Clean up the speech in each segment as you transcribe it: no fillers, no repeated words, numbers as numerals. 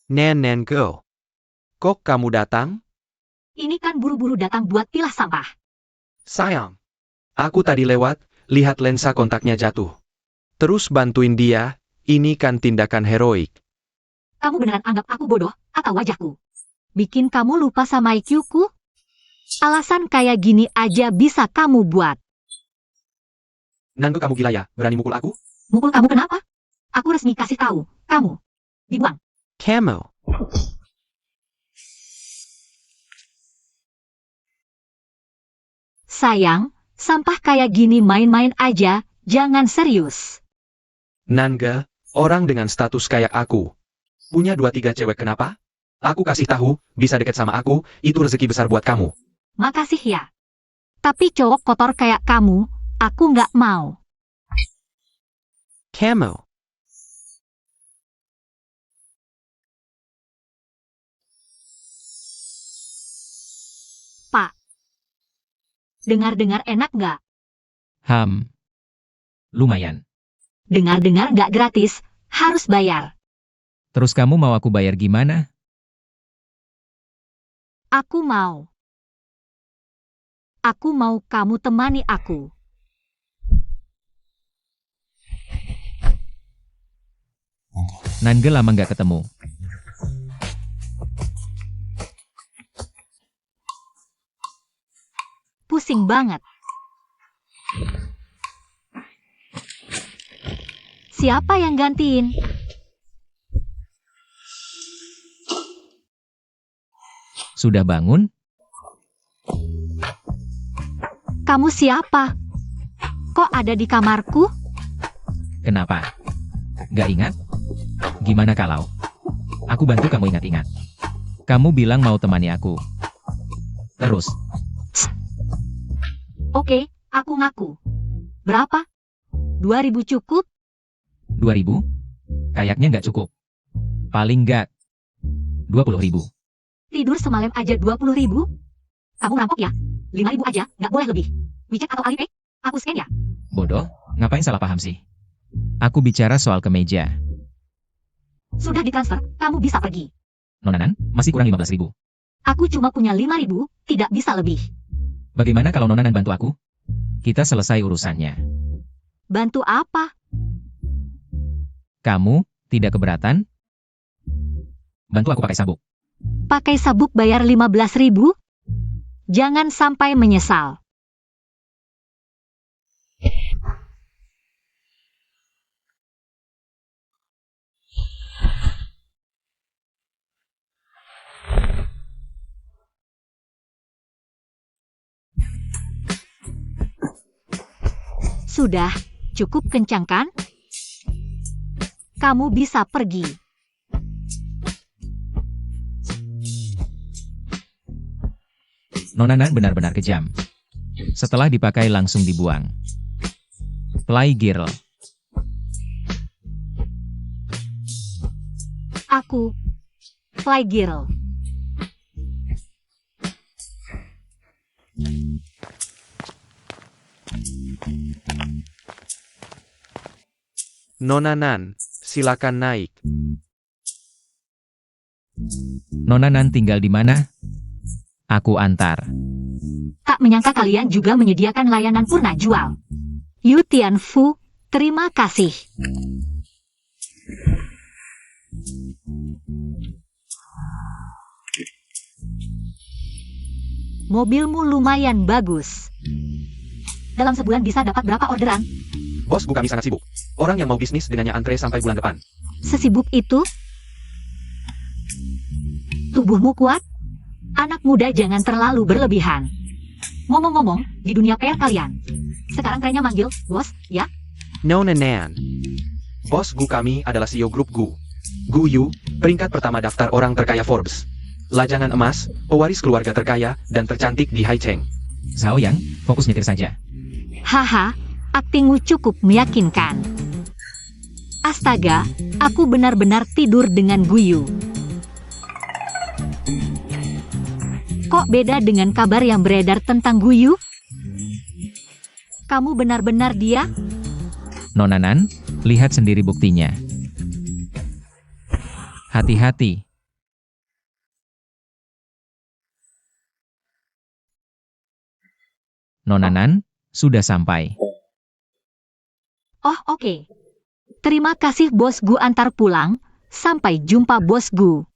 Nan girl. Kok kamu datang? Ini kan buru-buru datang buat pilah sampah. Sayang. Aku tadi lewat, lihat lensa kontaknya jatuh. Terus bantuin dia, ini kan tindakan heroik. Kamu beneran anggap aku bodoh, atau wajahku? Bikin kamu lupa sama IQ-ku? Alasan kayak gini aja bisa kamu buat. Nangge kamu gila ya, berani mukul aku? Mukul kamu kenapa? Aku resmi kasih tahu, kamu dibuang. Camel. Sayang, sampah kayak gini main-main aja, jangan serius. Nangge, orang dengan status kayak aku. Punya 2-3 cewek kenapa? Aku kasih tahu, bisa deket sama aku, itu rezeki besar buat kamu. Makasih ya. Tapi cowok kotor kayak kamu, aku nggak mau. Camel. Pak. Dengar-dengar enak nggak? Lumayan. Dengar-dengar nggak gratis, harus bayar. Terus kamu mau aku bayar gimana? Aku mau. Aku mau kamu temani aku. Nangge lama nggak ketemu. Pusing banget. Siapa yang gantiin? Sudah bangun? Kamu siapa? Kok ada di kamarku? Kenapa? Gak ingat? Gimana kalau aku bantu kamu ingat-ingat? Kamu bilang mau temani aku. Terus, Oke, aku ngaku. Berapa? 2.000 cukup? 2.000? Kayaknya nggak cukup. Paling nggak 20.000. Tidur semalam aja 20.000? Kamu ngerampok ya? 5.000 aja, nggak boleh lebih. WeChat atau Alipay? Aku scan ya? Bodoh, ngapain salah paham sih? Aku bicara soal kemeja. Sudah ditransfer, kamu bisa pergi. Nonanan, masih kurang 15.000. Aku cuma punya 5.000, tidak bisa lebih. Bagaimana kalau Nonanan bantu aku? Kita selesai urusannya. Bantu apa? Kamu tidak keberatan? Bantu aku pakai sabuk. Pakai sabuk bayar 15.000? Jangan sampai menyesal. Sudah, cukup kencang kan? Kamu bisa pergi. Nonanan benar-benar kejam. Setelah dipakai langsung dibuang. Play girl. Aku, Fly Girl. Nonanan, silakan naik. Nonanan tinggal di mana? Aku antar. Tak menyangka kalian juga menyediakan layanan purna jual. Yu Tianfu, terima kasih. Mobilmu lumayan bagus. Dalam sebulan bisa dapat berapa orderan? Bos, kami sangat sibuk. Orang yang mau bisnis dengannya antre sampai bulan depan. Sesibuk itu? Tubuhmu kuat? Anak muda jangan terlalu berlebihan. Ngomong-ngomong, di dunia PR kalian. Sekarang kayaknya manggil, bos, ya? Nonanan. Bos kami adalah CEO grup Gu. Gu Yu, peringkat pertama daftar orang terkaya Forbes. Lajangan emas, pewaris keluarga terkaya, dan tercantik di Haicheng. Zhao Yang, fokus nyetir saja. Haha, aktingmu cukup meyakinkan. Astaga, aku benar-benar tidur dengan Guyu. Kok beda dengan kabar yang beredar tentang Guyu? Kamu benar-benar dia? Nonanan, lihat sendiri buktinya. Hati-hati, Nona Nan, sudah sampai. Oh, oke. Terima kasih Bos Gu antar pulang. Sampai jumpa Bos Gu.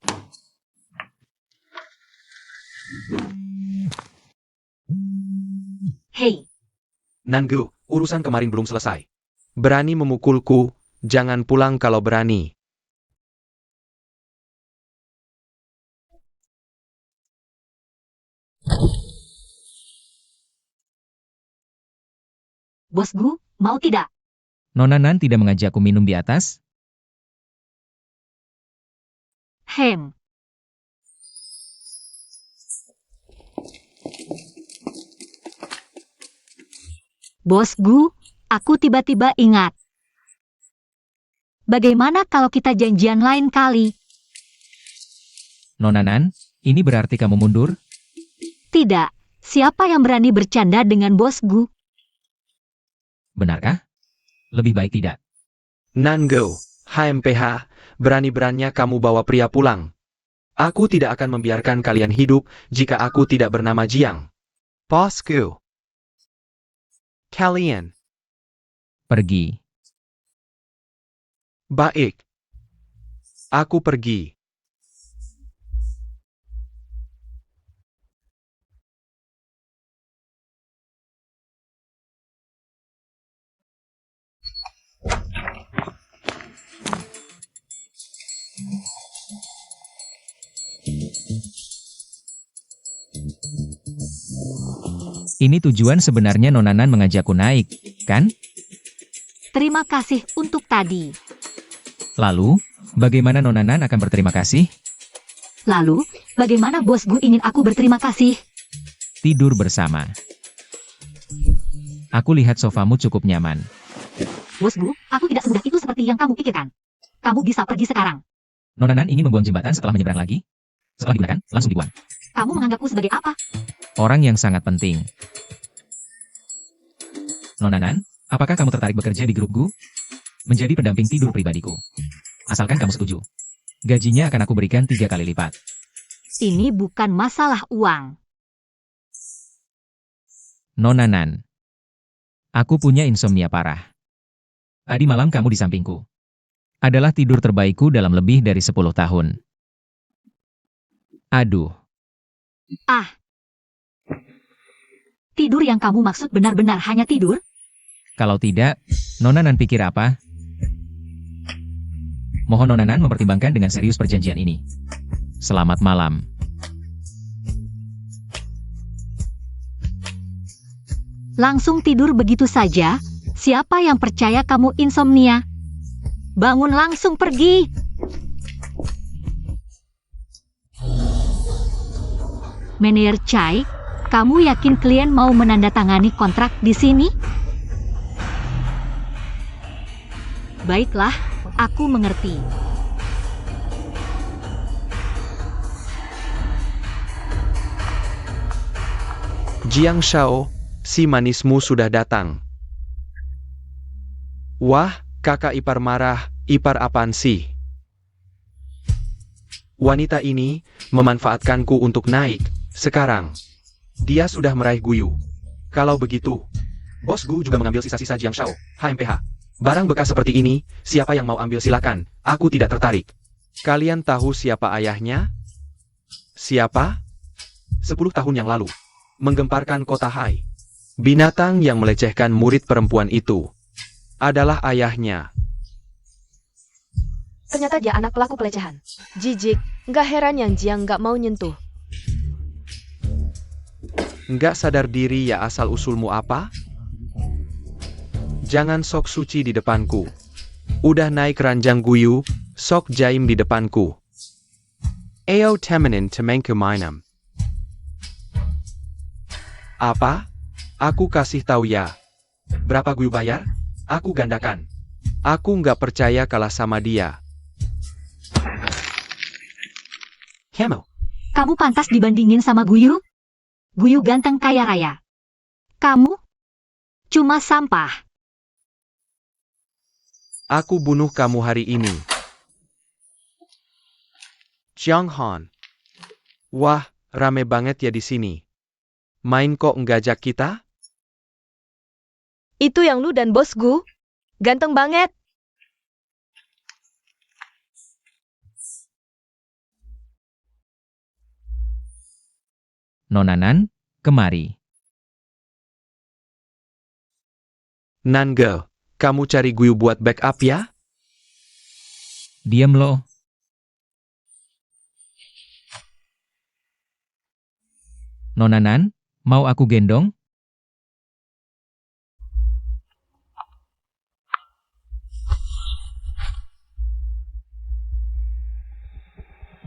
Hei, Nangu, urusan kemarin belum selesai. Berani memukulku, jangan pulang kalau berani. Bos Gu, mau tidak? Nona Nan tidak mengajakku minum di atas? Hem. Bos Gu, aku tiba-tiba ingat. Bagaimana kalau kita janjian lain kali? Nona Nan, ini berarti kamu mundur? Tidak. Siapa yang berani bercanda dengan Bos Gu? Benarkah? Lebih baik tidak. Nangu, HMPH, berani-beraninya kamu bawa pria pulang. Aku tidak akan membiarkan kalian hidup jika aku tidak bernama Jiang. Bosku. Kalian. Pergi. Baik. Aku pergi. Ini tujuan sebenarnya Nona Nan mengajakku naik, kan? Terima kasih untuk tadi. Lalu, bagaimana Nona Nan akan berterima kasih? Lalu, bagaimana Bos Gu ingin aku berterima kasih? Tidur bersama. Aku lihat sofamu cukup nyaman. Bos Gu, aku tidak semudah itu seperti yang kamu pikirkan. Kamu bisa pergi sekarang. Nona Nan ingin membuang jembatan setelah menyeberang lagi? Setelah digunakan, langsung dibuang. Kamu menganggapku sebagai apa? Orang yang sangat penting. Nona Nan, apakah kamu tertarik bekerja di grup Gu? Menjadi pendamping tidur pribadiku. Asalkan kamu setuju. Gajinya akan aku berikan 3 kali lipat. Ini bukan masalah uang. Nona Nan. Aku punya insomnia parah. Tadi malam kamu di sampingku. Adalah tidur terbaikku dalam lebih dari 10 tahun. Aduh. Ah. Tidur yang kamu maksud benar-benar hanya tidur? Kalau tidak, Nona Nan pikir apa? Mohon Nona Nan mempertimbangkan dengan serius perjanjian ini. Selamat malam. Langsung tidur begitu saja? Siapa yang percaya kamu insomnia? Bangun langsung pergi. Manajer Chai, kamu yakin klien mau menandatangani kontrak di sini? Baiklah, aku mengerti. Jiang Shao, si manismu sudah datang. Wah, kakak ipar marah, ipar apaan sih? Wanita ini memanfaatkanku untuk naik. Sekarang, dia sudah meraih Guyu. Kalau begitu, Bos Gu juga mengambil sisa-sisa Jiang Shao, HMPH. Barang bekas seperti ini, siapa yang mau ambil silakan, aku tidak tertarik. Kalian tahu siapa ayahnya? Siapa? 10 tahun yang lalu. Menggemparkan kota Hai. Binatang yang melecehkan murid perempuan itu adalah ayahnya. Ternyata dia anak pelaku pelecehan. Jijik, nggak heran yang Jiang nggak mau nyentuh. Nggak sadar diri ya asal-usulmu apa? Jangan sok suci di depanku. Udah naik ranjang guyu, sok jaim di depanku. Ayo temenin temengku mainam. Apa? Aku kasih tahu ya. Berapa guyu bayar? Aku gandakan. Aku nggak percaya kalah sama dia. Hemo. Kamu pantas dibandingin sama Guyu? Guyu ganteng kaya raya. Kamu? Cuma sampah. Aku bunuh kamu hari ini. Jiang Han. Wah, rame banget ya di sini. Main kok ngajak kita? Itu yang lu dan bosku. Ganteng banget. Nona Nan, kemari. Nan girl, kamu cari Guyu buat backup ya? Diam lo. Nona Nan, mau aku gendong?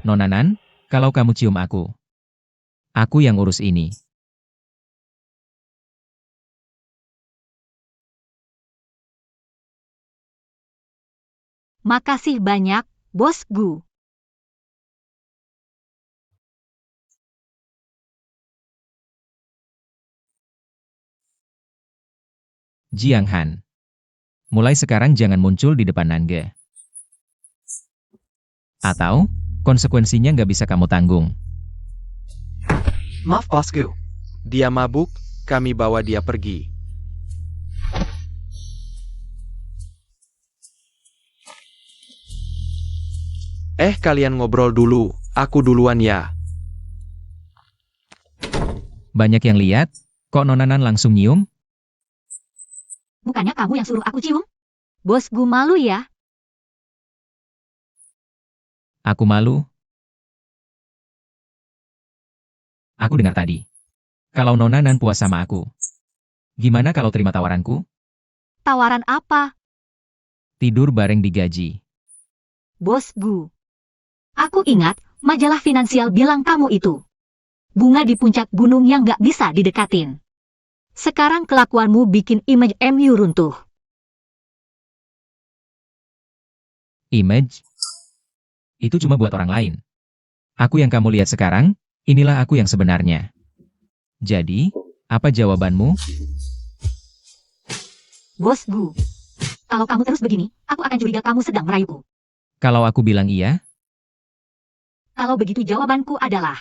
Nona Nan, kalau kamu cium aku yang urus ini. Makasih banyak, Bos Gu. Jiang Han. Mulai sekarang jangan muncul di depan Nange. Atau, konsekuensinya nggak bisa kamu tanggung. Maaf bosku. Dia mabuk, kami bawa dia pergi. Kalian ngobrol dulu, aku duluan ya. Banyak yang lihat, kok Nona Nan langsung nyium? Bukannya kamu yang suruh aku cium? Bos Gu malu ya? Aku malu. Aku dengar tadi. Kalau Nona Nan puas sama aku. Gimana kalau terima tawaranku? Tawaran apa, Tidur bareng digaji. Bos Gu? Aku ingat, majalah finansial bilang kamu itu bunga di puncak gunung yang nggak bisa didekatin. Sekarang kelakuanmu bikin image MU runtuh. Image? Itu cuma buat orang lain. Aku yang kamu lihat sekarang, inilah aku yang sebenarnya. Jadi, apa jawabanmu? Bos Gu, kalau kamu terus begini, aku akan curiga kamu sedang merayuku. Kalau aku bilang iya, Kalau begitu jawabanku adalah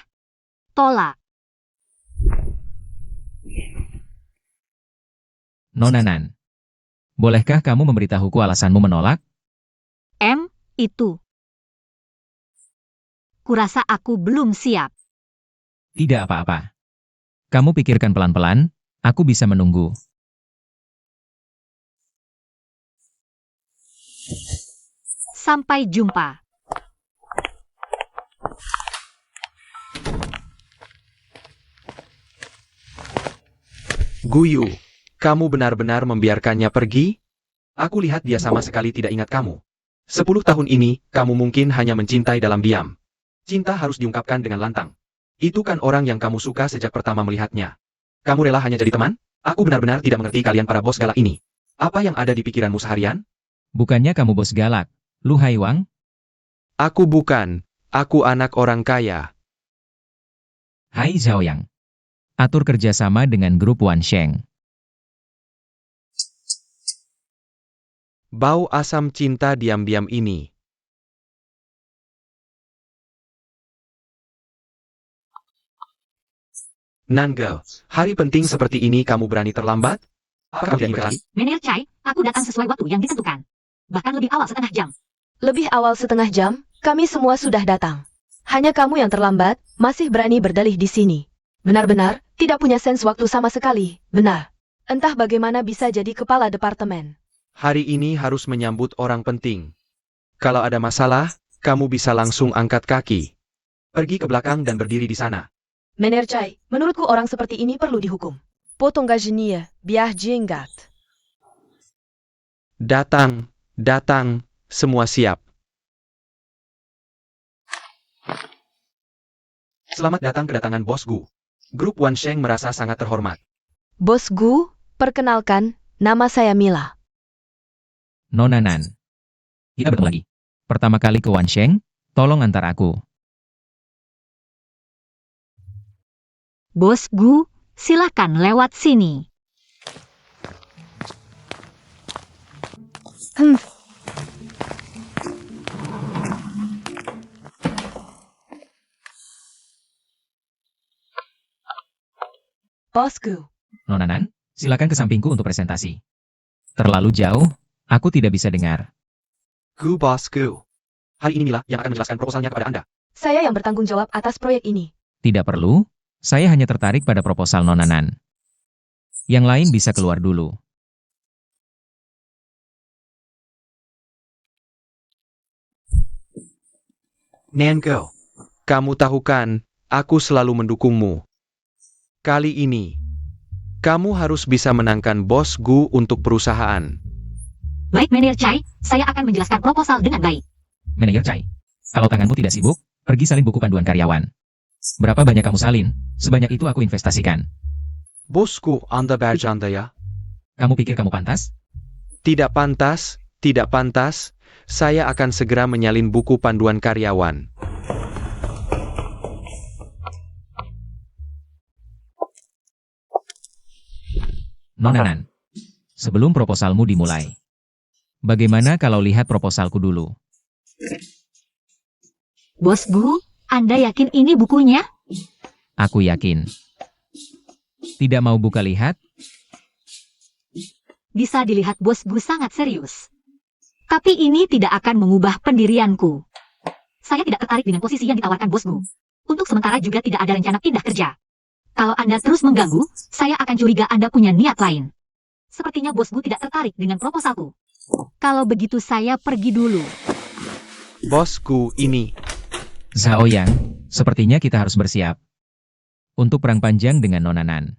tolak. Nona Nan. Bolehkah kamu memberitahuku alasanmu menolak? Itu. Kurasa aku belum siap. Tidak apa-apa. Kamu pikirkan pelan-pelan, aku bisa menunggu. Sampai jumpa. Guyu, kamu benar-benar membiarkannya pergi? Aku lihat dia sama sekali tidak ingat kamu. 10 tahun ini, kamu mungkin hanya mencintai dalam diam. Cinta harus diungkapkan dengan lantang. Itu kan orang yang kamu suka sejak pertama melihatnya. Kamu rela hanya jadi teman? Aku benar-benar tidak mengerti kalian para bos galak ini. Apa yang ada di pikiranmu seharian? Bukannya kamu bos galak, Lu Haiwang? Aku bukan. Aku anak orang kaya. Hai Zhaoyang. Atur kerjasama dengan grup Wansheng. Bau asam cinta diam-diam ini. Nangel, hari penting seperti ini kamu berani terlambat? Apa kamu tidak ingat lagi? Menir Chai, aku datang sesuai waktu yang ditentukan. Bahkan lebih awal setengah jam. Lebih awal setengah jam, kami semua sudah datang. Hanya kamu yang terlambat, masih berani berdalih di sini. Benar-benar, tidak punya sens waktu sama sekali, benar. Entah bagaimana bisa jadi kepala departemen. Hari ini harus menyambut orang penting. Kalau ada masalah, kamu bisa langsung angkat kaki. Pergi ke belakang dan berdiri di sana. Mener Chai, menurutku orang seperti ini perlu dihukum. Potong gajinya, biar jenggat. Datang, semua siap. Selamat datang kedatangan Bos Gu. Grup Wansheng merasa sangat terhormat. Bos Gu, perkenalkan, nama saya Mila. Nona Nan. Kita bertemu lagi. Pertama kali ke Wansheng, tolong antar aku. Bos Gu, silakan lewat sini. Bos Gu. Nona Nan, silakan ke sampingku untuk presentasi. Terlalu jauh, aku tidak bisa dengar. Gu bosku. Hari ini Mila yang akan menjelaskan proposalnya kepada Anda. Saya yang bertanggung jawab atas proyek ini. Tidak perlu, saya hanya tertarik pada proposal Nona Nan. Yang lain bisa keluar dulu. Nanko. Kamu tahu kan, aku selalu mendukungmu. Kali ini, kamu harus bisa menangkan bos Gu untuk perusahaan. Baik Manajer Chai, saya akan menjelaskan proposal dengan baik. Manajer Chai, kalau tanganmu tidak sibuk, pergi salin buku panduan karyawan. Berapa banyak kamu salin? Sebanyak itu aku investasikan. Bosku, Anda bercanda ya? Kamu pikir kamu pantas? Tidak pantas, tidak pantas. Saya akan segera menyalin buku panduan karyawan. Nona Nan, sebelum proposalmu dimulai, bagaimana kalau lihat proposalku dulu? Bos Gu, Anda yakin ini bukunya? Aku yakin. Tidak mau buka lihat? Bisa dilihat Bos Gu sangat serius. Tapi ini tidak akan mengubah pendirianku. Saya tidak tertarik dengan posisi yang ditawarkan Bos Gu. Untuk sementara juga tidak ada rencana pindah kerja. Kalau Anda terus mengganggu, saya akan curiga Anda punya niat lain. Sepertinya Bos Gu tidak tertarik dengan proposalku. Kalau begitu saya pergi dulu. Bosku ini. Zhao Yang, sepertinya kita harus bersiap untuk perang panjang dengan Nona Nan.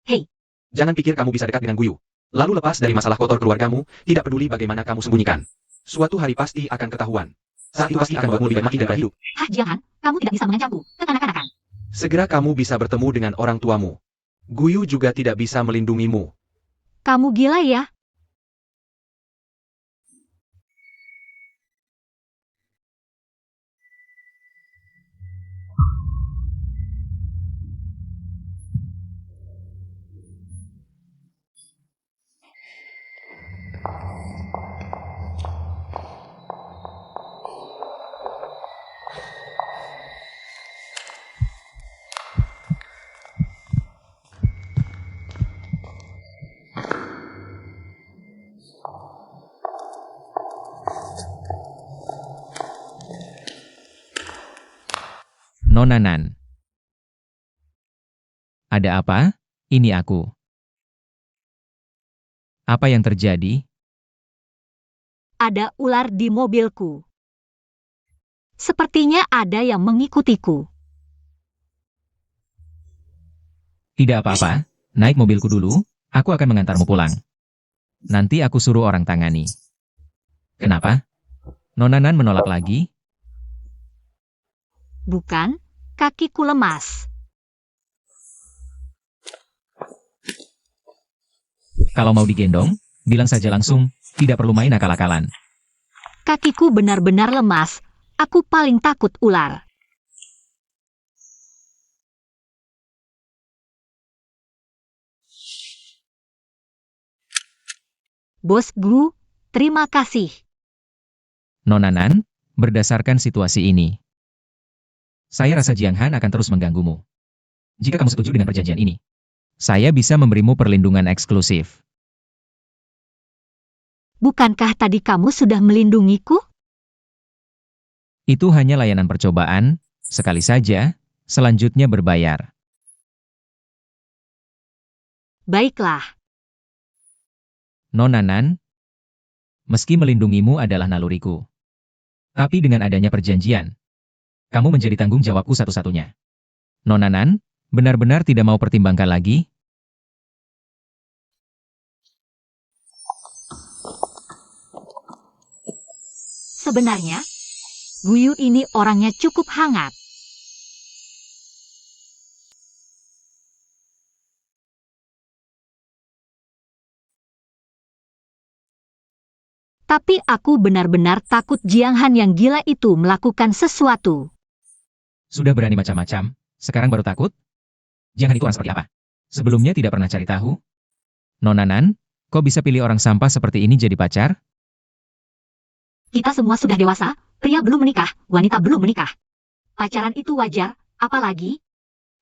Hei, Jangan pikir kamu bisa dekat dengan Guyu. Lalu lepas dari masalah kotor keluargamu, tidak peduli bagaimana kamu sembunyikan. Suatu hari pasti akan ketahuan. Saat itu pasti akan membuatmu lebih mati daripada hidup. Jangan, kamu tidak bisa mengancamku, kekanak-kanakan. Segera kamu bisa bertemu dengan orang tuamu. Guyu juga tidak bisa melindungimu. Kamu gila ya? Nona Nan. Ada apa? Ini aku. Apa yang terjadi? Ada ular di mobilku. Sepertinya ada yang mengikutiku. Tidak apa-apa, naik mobilku dulu, aku akan mengantarmu pulang. Nanti aku suruh orang tangani. Kenapa? Nona Nan menolak lagi? Bukan, kakiku lemas. Kalau mau digendong, bilang saja langsung, tidak perlu main akal-akalan. Kakiku benar-benar lemas. Aku paling takut ular. Bos Gu, terima kasih. Nona Nan, berdasarkan situasi ini, saya rasa Jiang Han akan terus mengganggumu. Jika kamu setuju dengan perjanjian ini, saya bisa memberimu perlindungan eksklusif. Bukankah tadi kamu sudah melindungiku? Itu hanya layanan percobaan, sekali saja, selanjutnya berbayar. Baiklah. Nona Nan, meski melindungimu adalah naluriku, tapi dengan adanya perjanjian, kamu menjadi tanggung jawabku satu-satunya. Nona Nan, benar-benar tidak mau pertimbangkan lagi? Sebenarnya, Guyu ini orangnya cukup hangat. Tapi aku benar-benar takut Jiang Han yang gila itu melakukan sesuatu. Sudah berani macam-macam, sekarang baru takut? Jangan itu orang seperti apa? Sebelumnya tidak pernah cari tahu? Nona Nan, kok bisa pilih orang sampah seperti ini jadi pacar? Kita semua sudah dewasa, pria belum menikah, wanita belum menikah. Pacaran itu wajar, apalagi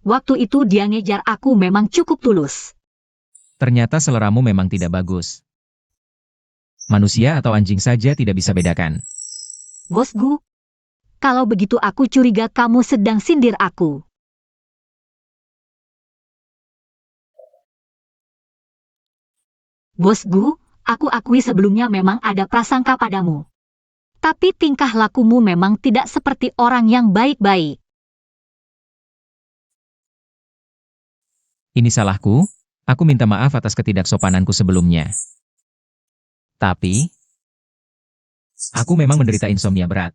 waktu itu dia ngejar aku memang cukup tulus. Ternyata seleramu memang tidak bagus. Manusia atau anjing saja tidak bisa bedakan. Bos Gu, kalau begitu aku curiga kamu sedang sindir aku. Bos Gu, aku akui sebelumnya memang ada prasangka padamu. Tapi tingkah lakumu memang tidak seperti orang yang baik-baik. Ini salahku, aku minta maaf atas ketidaksopananku sebelumnya. Tapi, aku memang menderita insomnia berat.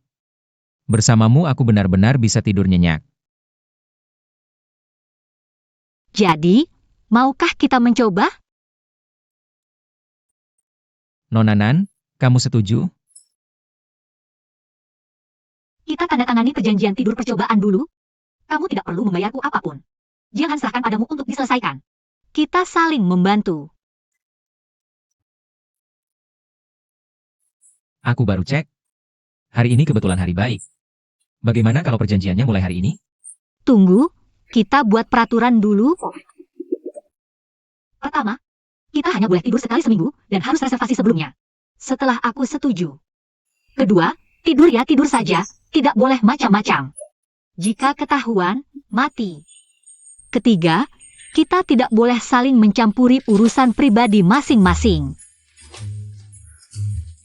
Bersamamu aku benar-benar bisa tidur nyenyak. Jadi, maukah kita mencoba? Nona Nan, kamu setuju? Kita tanda tangani perjanjian tidur percobaan dulu. Kamu tidak perlu membayarku apapun. Jangan serahkan padamu untuk diselesaikan. Kita saling membantu. Aku baru cek. Hari ini kebetulan hari baik. Bagaimana kalau perjanjiannya mulai hari ini? Tunggu, kita buat peraturan dulu. Pertama, kita hanya boleh tidur sekali seminggu dan harus reservasi sebelumnya. Setelah aku setuju. Kedua, tidur ya tidur saja, tidak boleh macam-macam. Jika ketahuan, mati. Ketiga, kita tidak boleh saling mencampuri urusan pribadi masing-masing.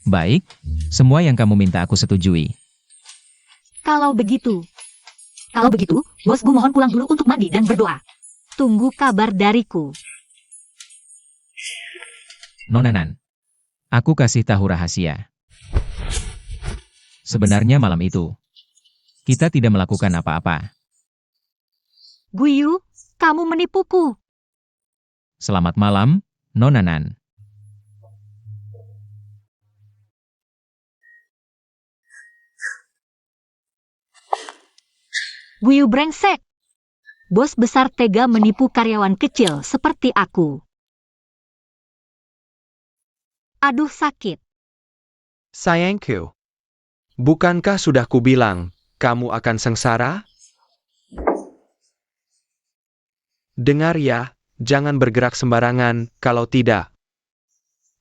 Baik, semua yang kamu minta aku setujui. Kalau begitu, Bos Gu mohon pulang dulu untuk mandi dan berdoa. Tunggu kabar dariku. Nona Nan, aku kasih tahu rahasia. Sebenarnya malam itu, kita tidak melakukan apa-apa. Guyu, kamu menipuku. Selamat malam, Nona Nan. Guyu brengsek. Bos besar tega menipu karyawan kecil seperti aku. Aduh sakit. Sayangku. Bukankah sudah kubilang, kamu akan sengsara? Dengar ya, jangan bergerak sembarangan, kalau tidak.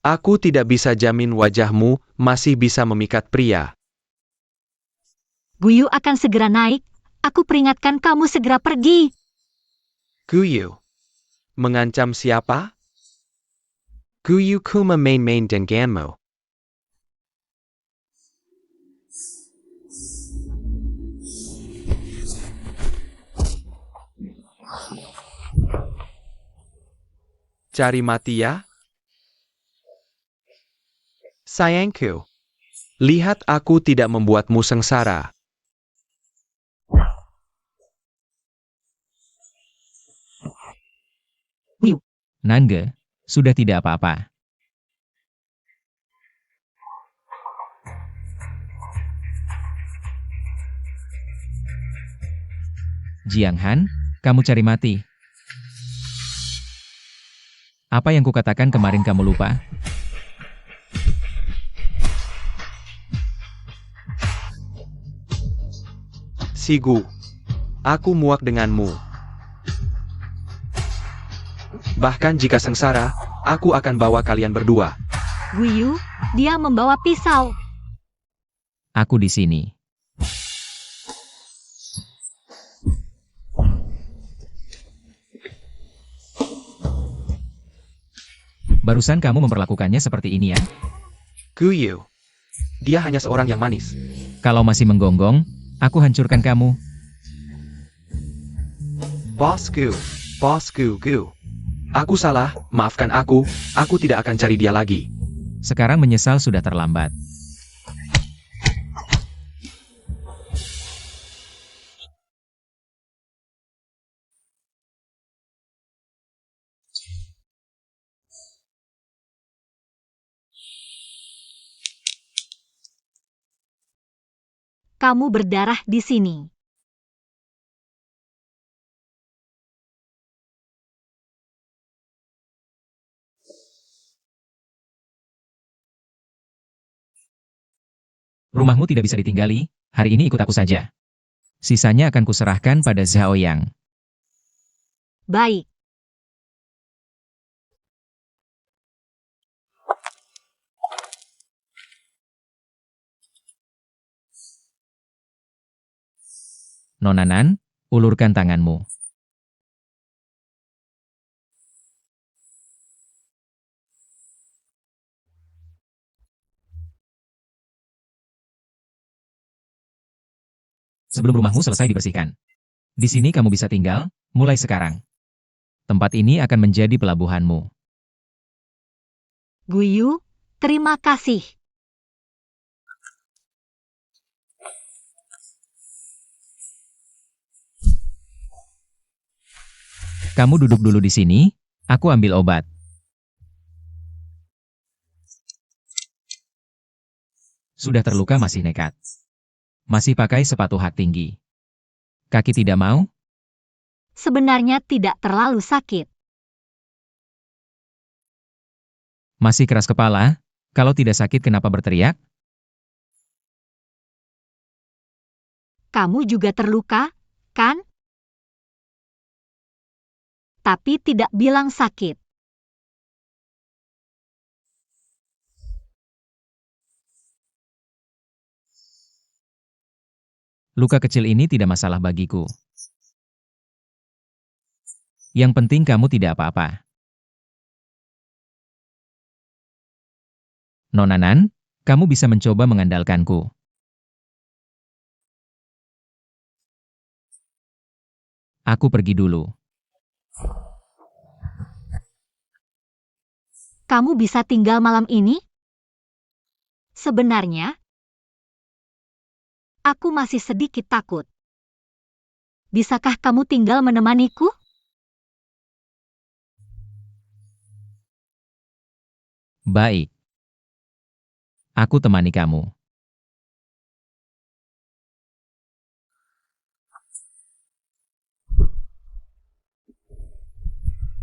Aku tidak bisa jamin wajahmu masih bisa memikat pria. Guyu akan segera naik. Aku peringatkan kamu segera pergi. Guyu. Mengancam siapa? Guyu ku memain-main denganmu. Cari mati ya? Sayangku. Lihat aku tidak membuatmu sengsara. Nangge, sudah tidak apa-apa. Jiang Han, kamu cari mati. Apa yang kukatakan kemarin kamu lupa? Sigu. Aku muak denganmu. Bahkan jika sengsara, aku akan bawa kalian berdua. Guyu, dia membawa pisau. Aku di sini. Barusan kamu memperlakukannya seperti ini ya? Guyu. Dia hanya seorang yang manis. Kalau masih menggonggong, aku hancurkan kamu. Bosku. Bosku, Gu. Aku salah, maafkan aku tidak akan cari dia lagi. Sekarang menyesal sudah terlambat. Kamu berdarah di sini. Rumahmu tidak bisa ditinggali, hari ini ikut aku saja. Sisanya akan kuserahkan pada Zhao Yang. Baik. Nona Nan, ulurkan tanganmu. Sebelum rumahmu selesai dibersihkan. Di sini kamu bisa tinggal, mulai sekarang. Tempat ini akan menjadi pelabuhanmu. Guyu, terima kasih. Kamu duduk dulu di sini, aku ambil obat. Sudah terluka masih nekat. Masih pakai sepatu hak tinggi. Kaki tidak mau? Sebenarnya tidak terlalu sakit. Masih keras kepala? Kalau tidak sakit kenapa berteriak? Kamu juga terluka, kan? Tapi tidak bilang sakit. Luka kecil ini tidak masalah bagiku. Yang penting kamu tidak apa-apa. Nona Nan, kamu bisa mencoba mengandalkanku. Aku pergi dulu. Kamu bisa tinggal malam ini? Sebenarnya, aku masih sedikit takut. Bisakah kamu tinggal menemaniku? Baik. Aku temani kamu.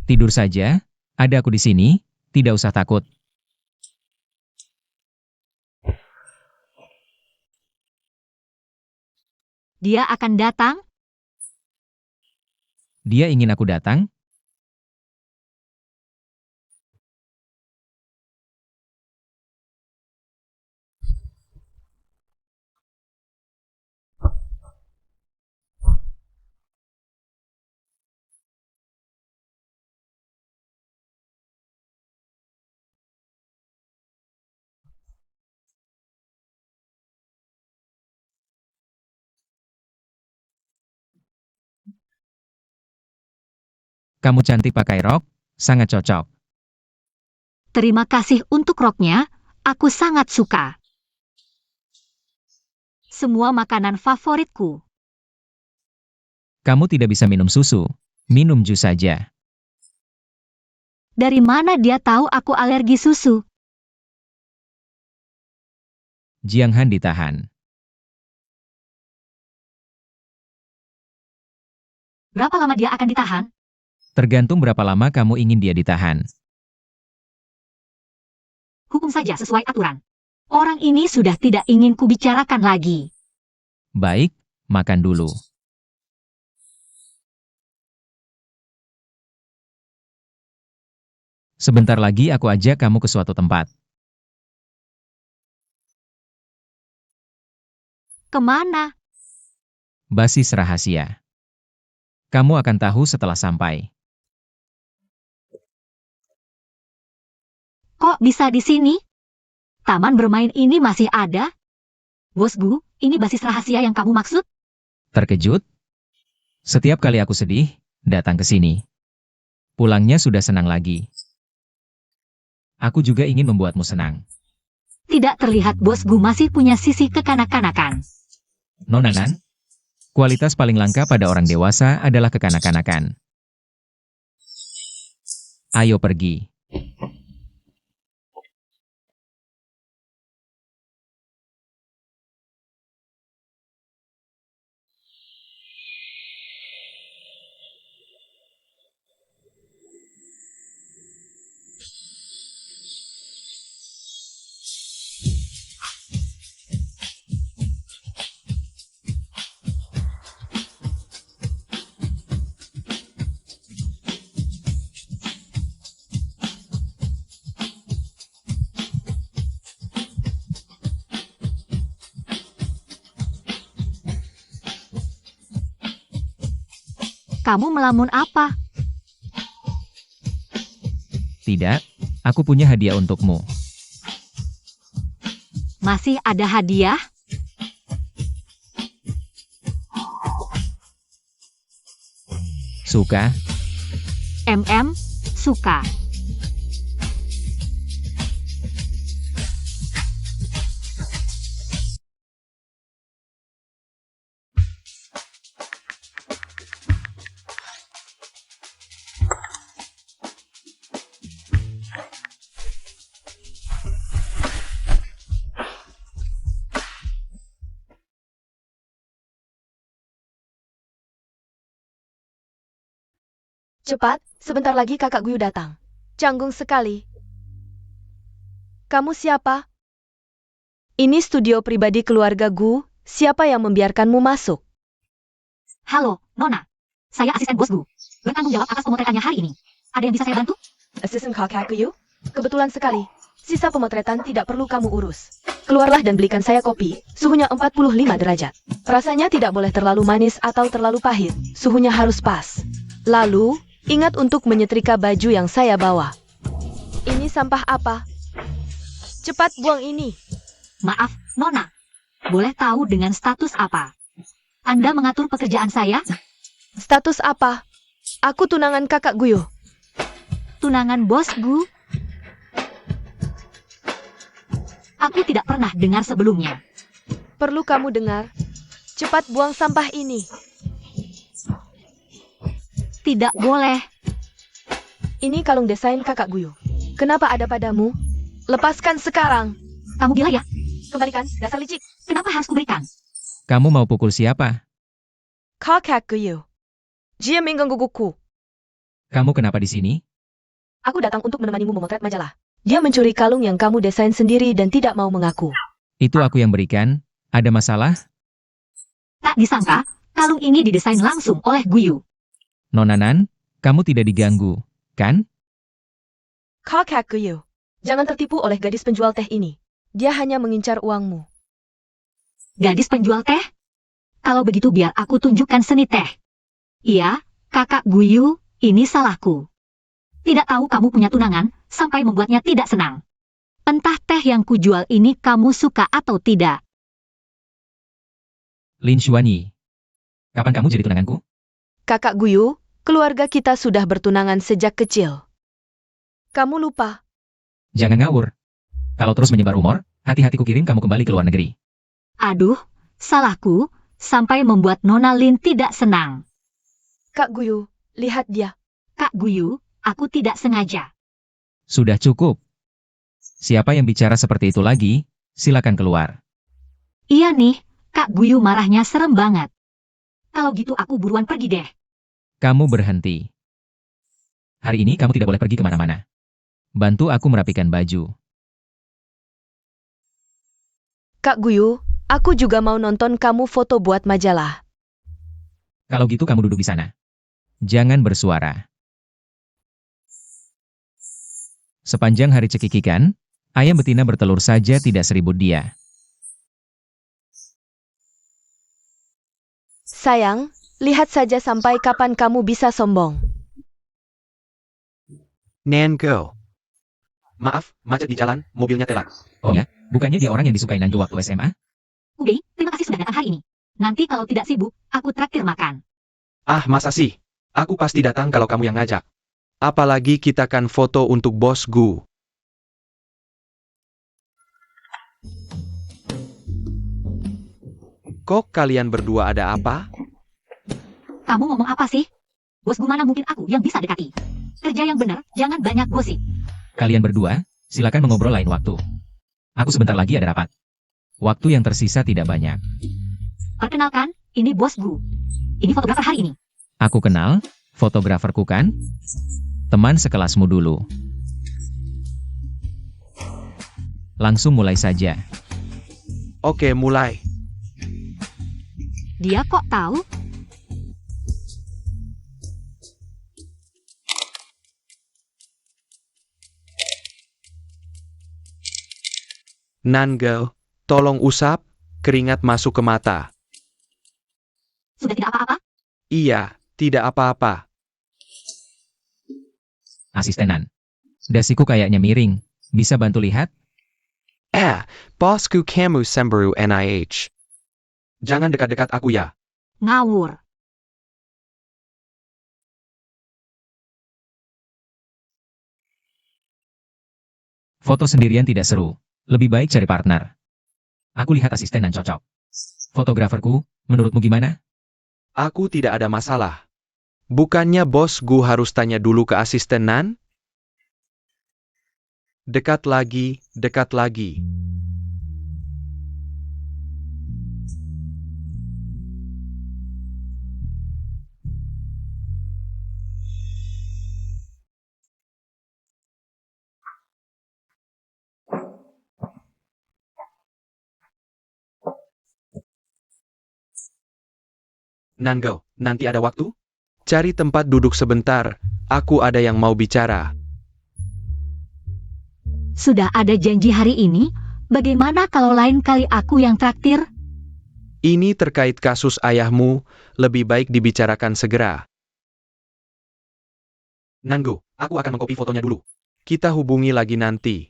Tidur saja, ada aku di sini, tidak usah takut. Dia akan datang? Dia ingin aku datang? Kamu cantik pakai rok, sangat cocok. Terima kasih untuk roknya, aku sangat suka. Semua makanan favoritku. Kamu tidak bisa minum susu, minum jus saja. Dari mana dia tahu aku alergi susu? Jiang Han ditahan. Berapa lama dia akan ditahan? Tergantung berapa lama kamu ingin dia ditahan. Hukum saja sesuai aturan. Orang ini sudah tidak ingin kubicarakan lagi. Baik, makan dulu. Sebentar lagi aku ajak kamu ke suatu tempat. Kemana? Basis rahasia. Kamu akan tahu setelah sampai. Kok bisa di sini? Taman bermain ini masih ada? Bosku, ini basis rahasia yang kamu maksud? Terkejut? Setiap kali aku sedih, datang ke sini. Pulangnya sudah senang lagi. Aku juga ingin membuatmu senang. Tidak terlihat bosku masih punya sisi kekanak-kanakan. Nona Nan, kualitas paling langka pada orang dewasa adalah kekanak-kanakan. Ayo pergi. Kamu melamun apa? Tidak, aku punya hadiah untukmu. Masih ada hadiah? Suka? Suka. Cepat, sebentar lagi kakak Guyu datang. Canggung sekali. Kamu siapa? Ini studio pribadi keluarga Gu, siapa yang membiarkanmu masuk? Halo, Nona. Saya asisten bos Gu. Bertanggung jawab atas pemotretannya hari ini. Ada yang bisa saya bantu? Asisten kakak Guyu? Kebetulan sekali. Sisa pemotretan tidak perlu kamu urus. Keluarlah dan belikan saya kopi, suhunya 45 derajat. Rasanya tidak boleh terlalu manis atau terlalu pahit, suhunya harus pas. Lalu, ingat untuk menyetrika baju yang saya bawa. Ini sampah apa? Cepat buang ini. Maaf, Nona. Boleh tahu dengan status apa? Anda mengatur pekerjaan saya? Status apa? Aku tunangan kakak Guyu. Tunangan bos Gu? Aku tidak pernah dengar sebelumnya. Perlu kamu dengar. Cepat buang sampah ini. Tidak boleh. Ini kalung desain kakak Guyu. Kenapa ada padamu? Lepaskan sekarang. Kamu gila ya? Kembalikan, dasar licik. Kenapa harus kuberikan? Kamu mau pukul siapa? Kakak Guyu. Dia menggangguku. Kamu kenapa di sini? Aku datang untuk menemanimu memotret majalah. Dia mencuri kalung yang kamu desain sendiri dan tidak mau mengaku. Itu aku yang berikan. Ada masalah? Tak disangka, kalung ini didesain langsung oleh Guyu. Nonanan, kamu tidak diganggu, kan? Kakak Guyu. Jangan tertipu oleh gadis penjual teh ini. Dia hanya mengincar uangmu. Gadis penjual teh? Kalau begitu biar aku tunjukkan seni teh. Iya, kakak Guyu, ini salahku. Tidak tahu kamu punya tunangan, sampai membuatnya tidak senang. Entah teh yang kujual ini kamu suka atau tidak. Lin Xuanyi. Kapan kamu jadi tunanganku? Kakak Guyu, keluarga kita sudah bertunangan sejak kecil. Kamu lupa. Jangan ngawur. Kalau terus menyebar rumor, hati-hati ku kirim kamu kembali ke luar negeri. Aduh, salahku, sampai membuat Nona Lin tidak senang. Kak Guyu, lihat dia. Kak Guyu, aku tidak sengaja. Sudah cukup. Siapa yang bicara seperti itu lagi, silakan keluar. Iya nih, Kak Guyu marahnya serem banget. Kalau gitu aku buruan pergi deh. Kamu berhenti. Hari ini kamu tidak boleh pergi kemana-mana. Bantu aku merapikan baju. Kak Guyu, aku juga mau nonton kamu foto buat majalah. Kalau gitu kamu duduk di sana. Jangan bersuara. Sepanjang hari cekikikan, ayam betina bertelur saja tidak seribut dia. Sayang, lihat saja sampai kapan kamu bisa sombong. Nan Girl. Maaf, macet di jalan, mobilnya telat. Oh ya, bukannya dia orang yang disukai Nanju waktu SMA? Udah, terima kasih sudah datang hari ini. Nanti kalau tidak sibuk, aku traktir makan. Ah, masa sih? Aku pasti datang kalau kamu yang ngajak. Apalagi kita kan foto untuk bos Gu. Kok kalian berdua ada apa? Kamu ngomong apa sih? Bos Gu mana mungkin aku yang bisa dekati. Kerja yang benar, jangan banyak gosip. Kalian berdua, silakan mengobrol lain waktu. Aku sebentar lagi ada rapat. Waktu yang tersisa tidak banyak. Perkenalkan, ini bos Gu. Ini fotografer hari ini. Aku kenal, fotograferku kan? Teman sekelasmu dulu. Langsung mulai saja. Oke, mulai. Dia kok tahu? Nan Girl, tolong usap, keringat masuk ke mata. Sudah tidak apa-apa? Iya, Tidak apa-apa. Asistenan. Dasiku kayaknya miring. Bisa bantu lihat? Bosku kamu sembaru nih. Jangan dekat-dekat aku ya. Ngawur. Foto sendirian tidak seru. Lebih baik cari partner. Aku lihat asistenan cocok. Fotograferku, menurutmu gimana? Aku tidak ada masalah. Bukannya bos Gu harus tanya dulu ke asistenan? Dekat lagi, dekat lagi. Nanggo, nanti ada waktu? Cari tempat duduk sebentar, aku ada yang mau bicara. Sudah ada janji hari ini, bagaimana kalau lain kali aku yang traktir? Ini terkait kasus ayahmu, lebih baik dibicarakan segera. Nanggo, aku akan mengkopi fotonya dulu. Kita hubungi lagi nanti.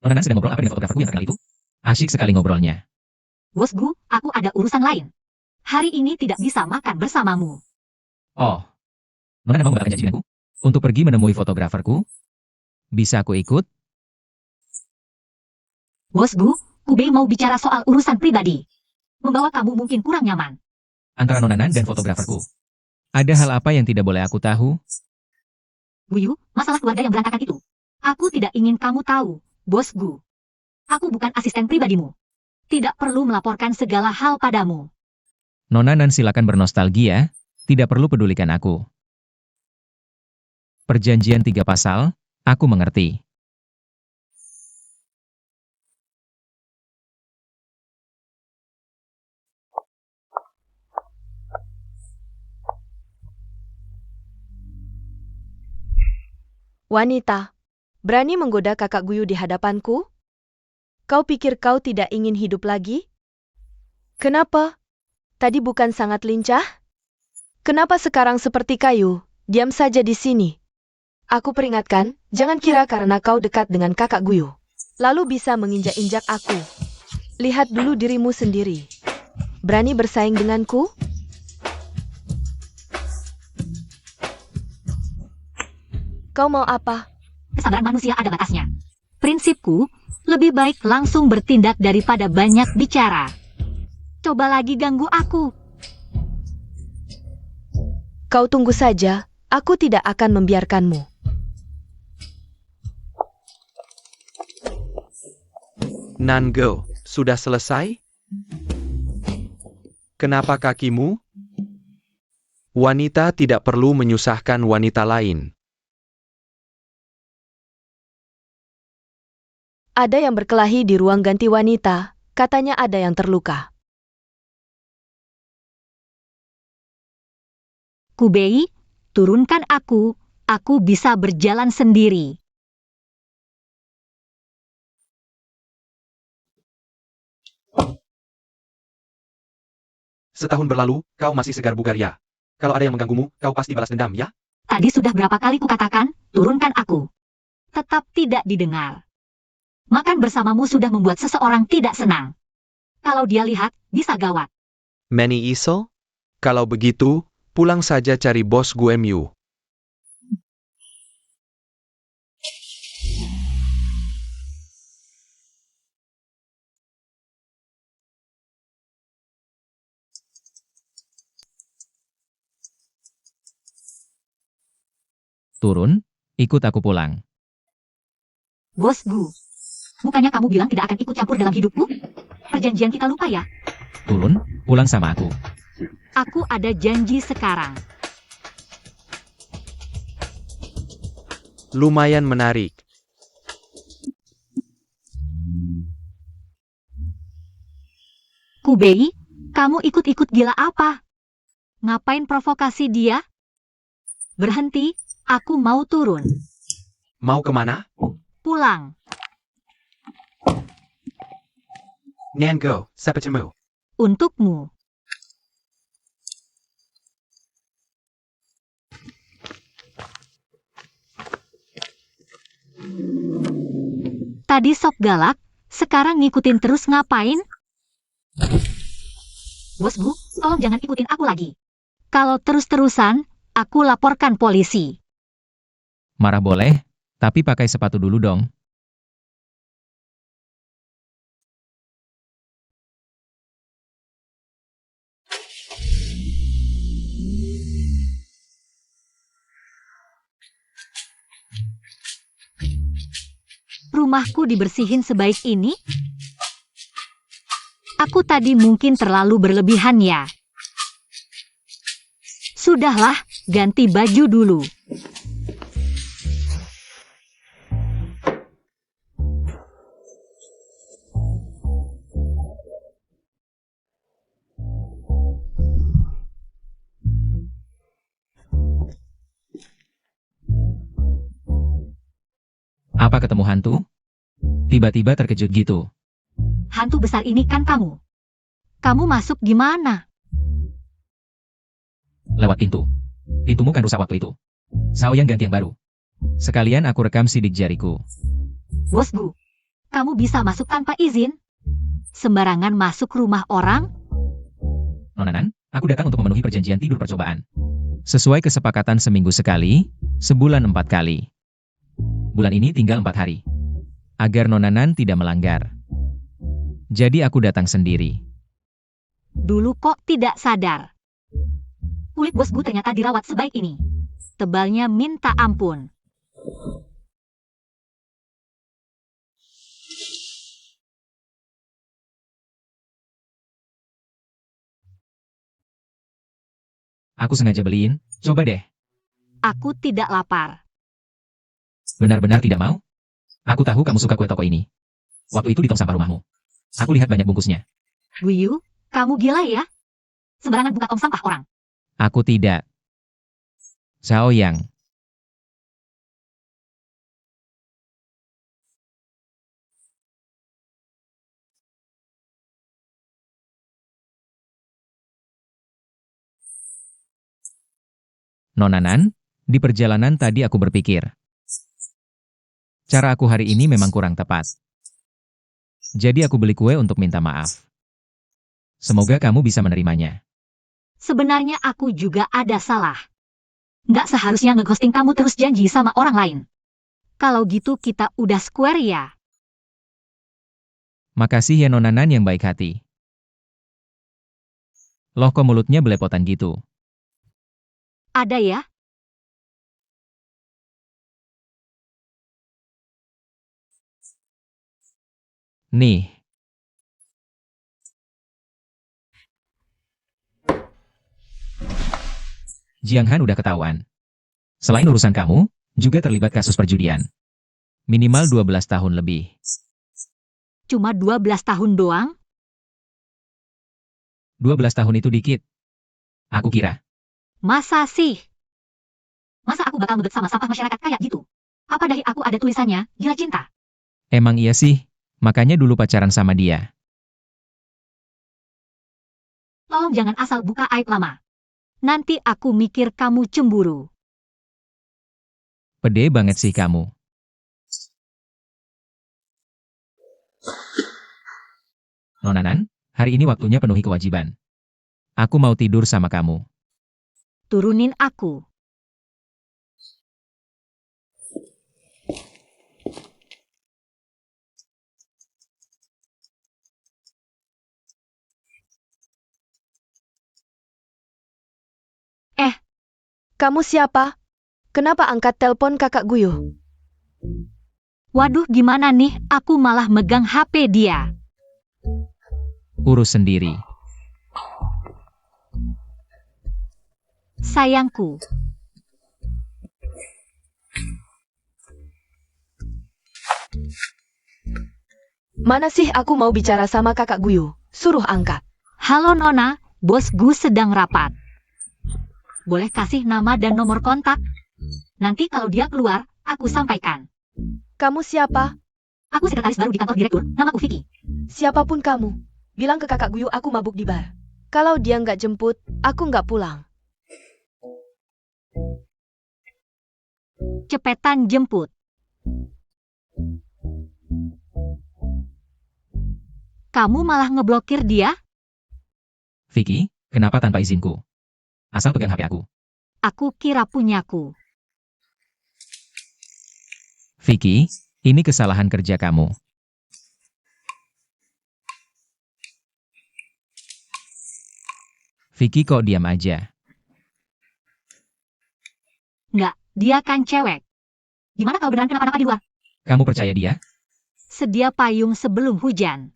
Nona Nan sedang ngobrol apa dengan fotograferku yang terkenal itu? Asyik sekali ngobrolnya. Bos Gu, aku ada urusan lain. Hari ini tidak bisa makan bersamamu. Oh. Nona Nan mau membatalkan janji denganku? Untuk pergi menemui fotograferku? Bisa aku ikut? Bos Gu, Kubei mau bicara soal urusan pribadi. Membawa kamu mungkin kurang nyaman. Antara Nona Nan dan fotograferku. Ada hal apa yang tidak boleh aku tahu? Guyu, masalah keluarga yang berantakan itu. Aku tidak ingin kamu tahu, Bos Gu. Aku bukan asisten pribadimu. Tidak perlu melaporkan segala hal padamu. Nona Nan silakan bernostalgia, tidak perlu pedulikan aku. Perjanjian 3 pasal, aku mengerti. Wanita, berani menggoda kakak Guyu di hadapanku? Kau pikir kau tidak ingin hidup lagi? Kenapa? Tadi bukan sangat lincah? Kenapa sekarang seperti kayu, diam saja di sini? Aku peringatkan, jangan kira karena kau dekat dengan kakak Guyu, lalu bisa menginjak-injak aku. Lihat dulu dirimu sendiri. Berani bersaing denganku? Kau mau apa? Kesabaran manusia ada batasnya. Prinsipku, lebih baik langsung bertindak daripada banyak bicara. Coba lagi ganggu aku. Kau tunggu saja, aku tidak akan membiarkanmu. Nanggo, sudah selesai? Kenapa kakimu? Wanita tidak perlu menyusahkan wanita lain. Ada yang berkelahi di ruang ganti wanita, katanya ada yang terluka. Kubei, turunkan aku bisa berjalan sendiri. Setahun berlalu, kau masih segar bugar ya. Kalau ada yang mengganggumu, kau pasti balas dendam ya? Tadi sudah berapa kali kukatakan, turunkan aku. Tetap tidak didengar. Makan bersamamu sudah membuat seseorang tidak senang. Kalau dia lihat, bisa gawat. Manny Isel? Kalau begitu, pulang saja cari bos gue Mew. Turun, ikut aku pulang. Bos Gu, bukannya kamu bilang tidak akan ikut campur dalam hidupku? Perjanjian kita lupa ya? Turun, pulang sama aku. Aku ada janji sekarang. Lumayan menarik. Kubei, kamu ikut-ikut gila apa? Ngapain provokasi dia? Berhenti, aku mau turun. Mau kemana? Pulang. Nanggo, sampai ketemu. untukmu. Tadi sok galak, sekarang ngikutin terus ngapain? Bos Bu, tolong jangan ikutin aku lagi. Kalau terus-terusan, aku laporkan polisi. Marah boleh, tapi pakai sepatu dulu dong. Rumahku dibersihin sebaik ini? Aku tadi mungkin terlalu berlebihan ya. Sudahlah, ganti baju dulu. Apa ketemu hantu? Tiba-tiba terkejut gitu. Hantu besar ini kan kamu. Kamu masuk gimana? Lewat pintu. Pintumu kan rusak waktu itu. Saoyang ganti yang baru. Sekalian aku rekam sidik jariku. Bos Bu, kamu bisa masuk tanpa izin? Sembarangan masuk rumah orang? Nonanan, aku datang untuk memenuhi perjanjian tidur percobaan. Sesuai kesepakatan seminggu sekali, sebulan 4 kali. Bulan ini tinggal 4 hari. Agar Nonanan tidak melanggar. Jadi aku datang sendiri. Dulu kok tidak sadar. Kulit Bos Bu ternyata dirawat sebaik ini. Tebalnya minta ampun. Aku sengaja beliin, coba deh. Aku tidak lapar. Benar-benar tidak mau? Aku tahu kamu suka kue toko ini. Waktu itu di tong sampah rumahmu. Aku lihat banyak bungkusnya. Guyu, kamu gila ya? Sembarangan buka tong sampah orang. Aku tidak. Saoyang. Nonanan, di perjalanan tadi aku berpikir. Cara aku hari ini memang kurang tepat. Jadi aku beli kue untuk minta maaf. Semoga kamu bisa menerimanya. Sebenarnya aku juga ada salah. Nggak seharusnya ngeghosting kamu terus janji sama orang lain. Kalau gitu kita udah square ya. Makasih ya Nonanan yang baik hati. Loh kok mulutnya belepotan gitu? Ada ya? Nih. Jiang Han udah ketahuan. Selain urusan kamu, juga terlibat kasus perjudian. Minimal 12 tahun lebih. Cuma 12 tahun doang? 12 tahun itu dikit. Aku kira. Masa sih? Masa aku bakal ngebet sama sampah masyarakat kayak gitu? Apa dari aku ada tulisannya, gila cinta? Emang iya sih, makanya dulu pacaran sama dia. Tolong jangan asal buka aib lama. Nanti aku mikir kamu cemburu. Pede banget sih kamu. Nonanan, hari ini waktunya penuhi kewajiban. Aku mau tidur sama kamu. Turunin aku. Kamu siapa? Kenapa angkat telepon kakak Guyu? Waduh gimana nih, aku malah megang HP dia. Urus sendiri. Sayangku. Mana sih aku mau bicara sama kakak Guyu? Suruh angkat. Halo Nona, bos Gu sedang rapat. Boleh kasih nama dan nomor kontak? Nanti kalau dia keluar, aku sampaikan. Kamu siapa? Aku sekretaris baru di kantor direktur, namaku Vicky. Siapapun kamu. bilang ke kakak Guyu aku mabuk di bar. Kalau dia nggak jemput, aku nggak pulang. Cepetan jemput. Kamu malah ngeblokir dia? Vicky, kenapa tanpa izinku? Asal pegang HP aku. Aku kira punyaku. Vicky, ini kesalahan kerja kamu. Vicky kok diam aja? Nggak, dia kan cewek. Gimana kalau beneran kenapa-napa di luar? Kamu percaya dia? Sedia payung sebelum hujan.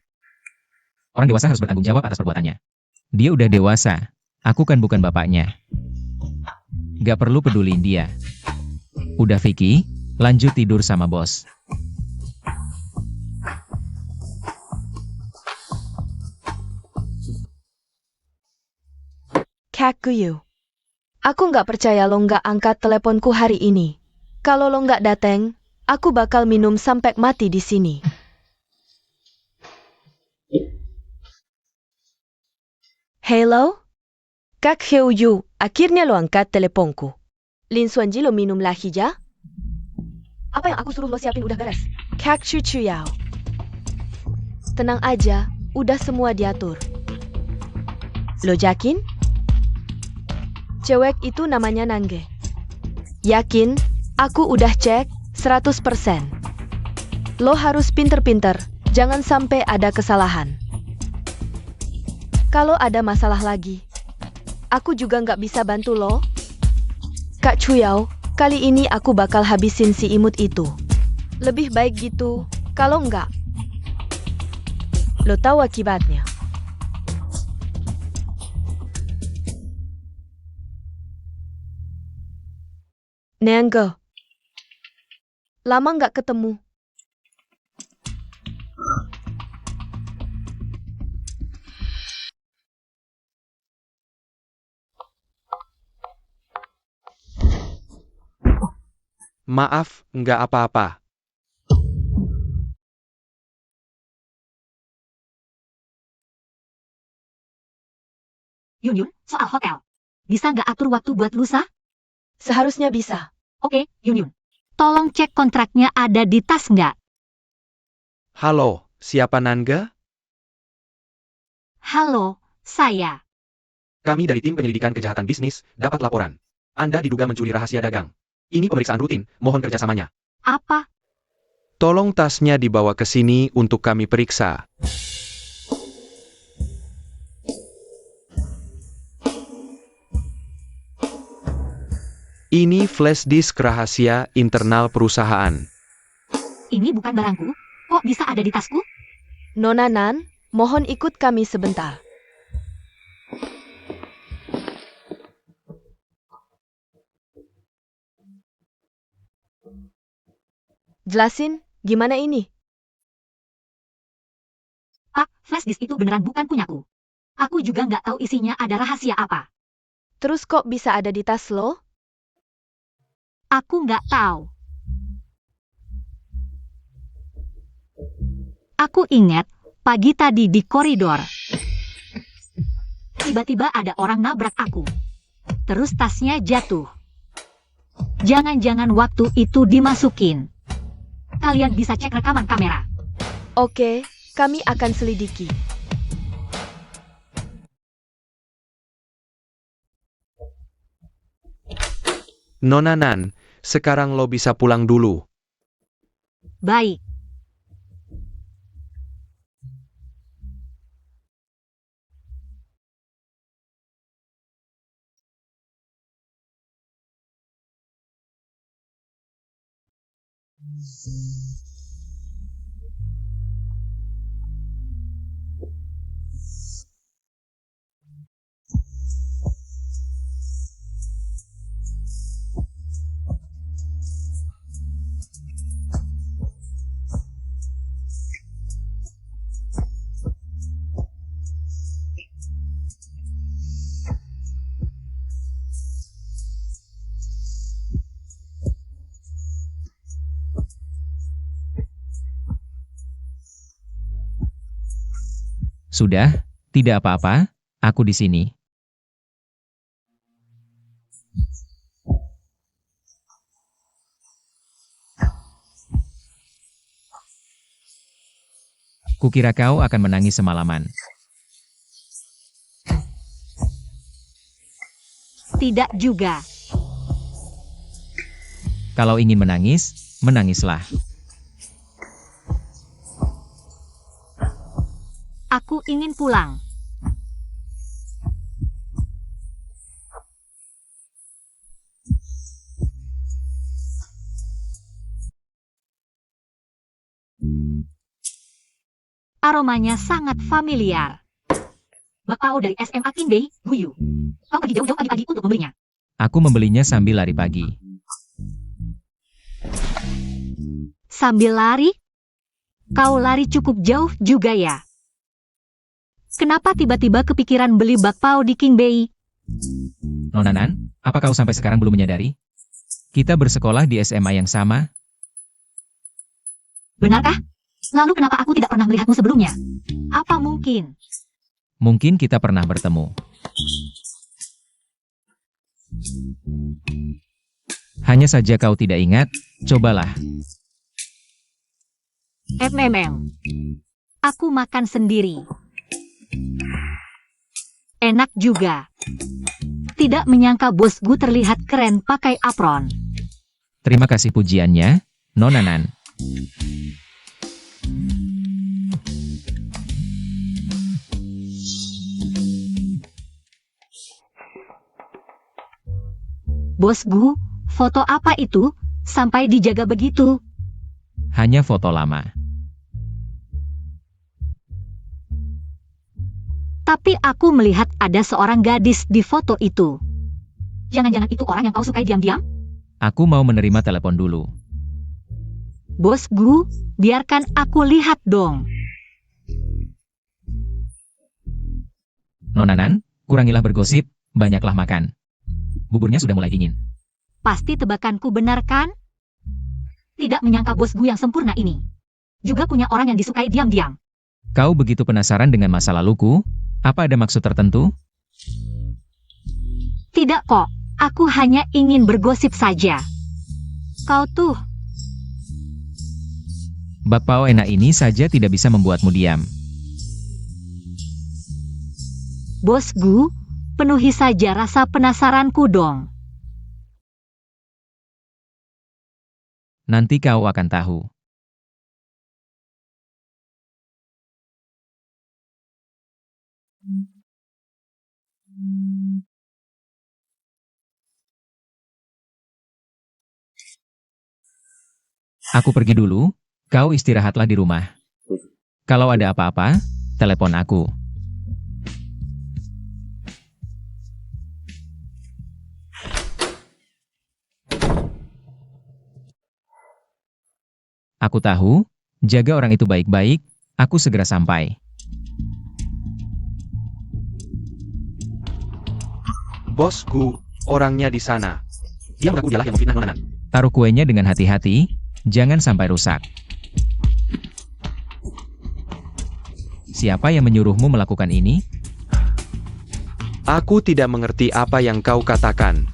Orang dewasa harus bertanggung jawab atas perbuatannya. Dia udah dewasa. Aku kan bukan bapaknya. Gak perlu peduliin dia. Udah Vicky, lanjut tidur sama bos. Kak Guyu. Aku nggak percaya lo nggak angkat teleponku hari ini. Kalau lo nggak dateng, aku bakal minum sampai mati di sini. Hello? Kak Hyo-yu, akhirnya lo angkat teleponku. Lin Suanji lo minum lagi ya? Apa yang aku suruh lo siapin udah beres? Kak Chu Yao. Tenang aja, udah semua diatur. Lo yakin? Cewek itu namanya Nangge. Yakin? Aku udah cek 100%. Lo harus pinter-pinter, jangan sampai ada kesalahan. Kalau ada masalah lagi, aku juga nggak bisa bantu lo. Kak Chuyao, kali ini aku bakal habisin si imut itu. Lebih baik gitu, kalau nggak, lo tahu akibatnya. Nengge, lama nggak ketemu. Maaf, nggak apa-apa. Yun, soal hotel. Bisa nggak atur waktu buat lusa? Seharusnya bisa. Oke, Yun. Tolong cek kontraknya ada di tas nggak? Halo, siapa Nangga? Halo, saya. Kami dari tim penyelidikan kejahatan bisnis, dapat laporan. Anda diduga mencuri rahasia dagang. Ini pemeriksaan rutin, mohon kerjasamanya. Apa? Tolong tasnya dibawa ke sini untuk kami periksa. Ini flash disk rahasia internal perusahaan. Ini bukan barangku. Kok bisa ada di tasku? Nona Nan, mohon ikut kami sebentar. Jelasin, gimana ini? Pak, flash disk itu beneran bukan punyaku. Aku juga nggak tahu isinya ada rahasia apa. Terus kok bisa ada di tas lo? Aku nggak tahu. Aku ingat, pagi tadi di koridor. Tiba-tiba ada orang nabrak aku. Terus tasnya jatuh. Jangan-jangan waktu itu dimasukin. Kalian bisa cek rekaman kamera. Oke, kami akan selidiki. Nona Nan, sekarang lo bisa pulang dulu. Baik. Sudah, tidak apa-apa, aku di sini. Kukira kau akan menangis semalaman. Tidak juga. Kalau ingin menangis, menangislah. Aku ingin pulang. Aromanya sangat familiar. Bakpao dari SMA Kinbei, Guyu. Kau pergi jauh-jauh pagi-pagi untuk membelinya. Aku membelinya sambil lari pagi. Sambil lari? Kau lari cukup jauh juga ya? Kenapa tiba-tiba kepikiran beli bakpao di Kinbei? Nona Nan, apa kau sampai sekarang belum menyadari? Kita bersekolah di SMA yang sama. Benarkah? Lalu kenapa aku tidak pernah melihatmu sebelumnya? Apa mungkin? Mungkin kita pernah bertemu. Hanya saja kau tidak ingat, cobalah. Memang. Aku makan sendiri. Enak juga. Tidak menyangka bosku terlihat keren pakai apron. Terima kasih pujiannya, Nona Nan. Bosku, foto apa itu? Sampai dijaga begitu. Hanya foto lama. Tapi aku melihat ada seorang gadis di foto itu. Jangan-jangan itu orang yang kau sukai diam-diam? Aku mau menerima telepon dulu. Bosku, biarkan aku lihat dong. Nona Nan, kurangilah bergosip, banyaklah makan. Buburnya sudah mulai dingin. Pasti tebakanku benar kan? Tidak menyangka bosku yang sempurna ini juga punya orang yang disukai diam-diam. Kau begitu penasaran dengan masa laluku? Apa ada maksud tertentu? Tidak kok, aku hanya ingin bergosip saja. Kau tuh, Bakpao enak ini saja tidak bisa membuatmu diam. bosku, penuhi saja rasa penasaranku dong. Nanti kau akan tahu. Aku pergi dulu, kau istirahatlah di rumah. Kalau ada apa-apa, telepon aku. Aku tahu, jaga orang itu baik-baik, aku segera sampai. Bosku, orangnya di sana. Dia mengaku dialah yang memfitnah Nona Nan. Taruh kuenya dengan hati-hati, jangan sampai rusak. Siapa yang menyuruhmu melakukan ini? Aku tidak mengerti apa yang kau katakan.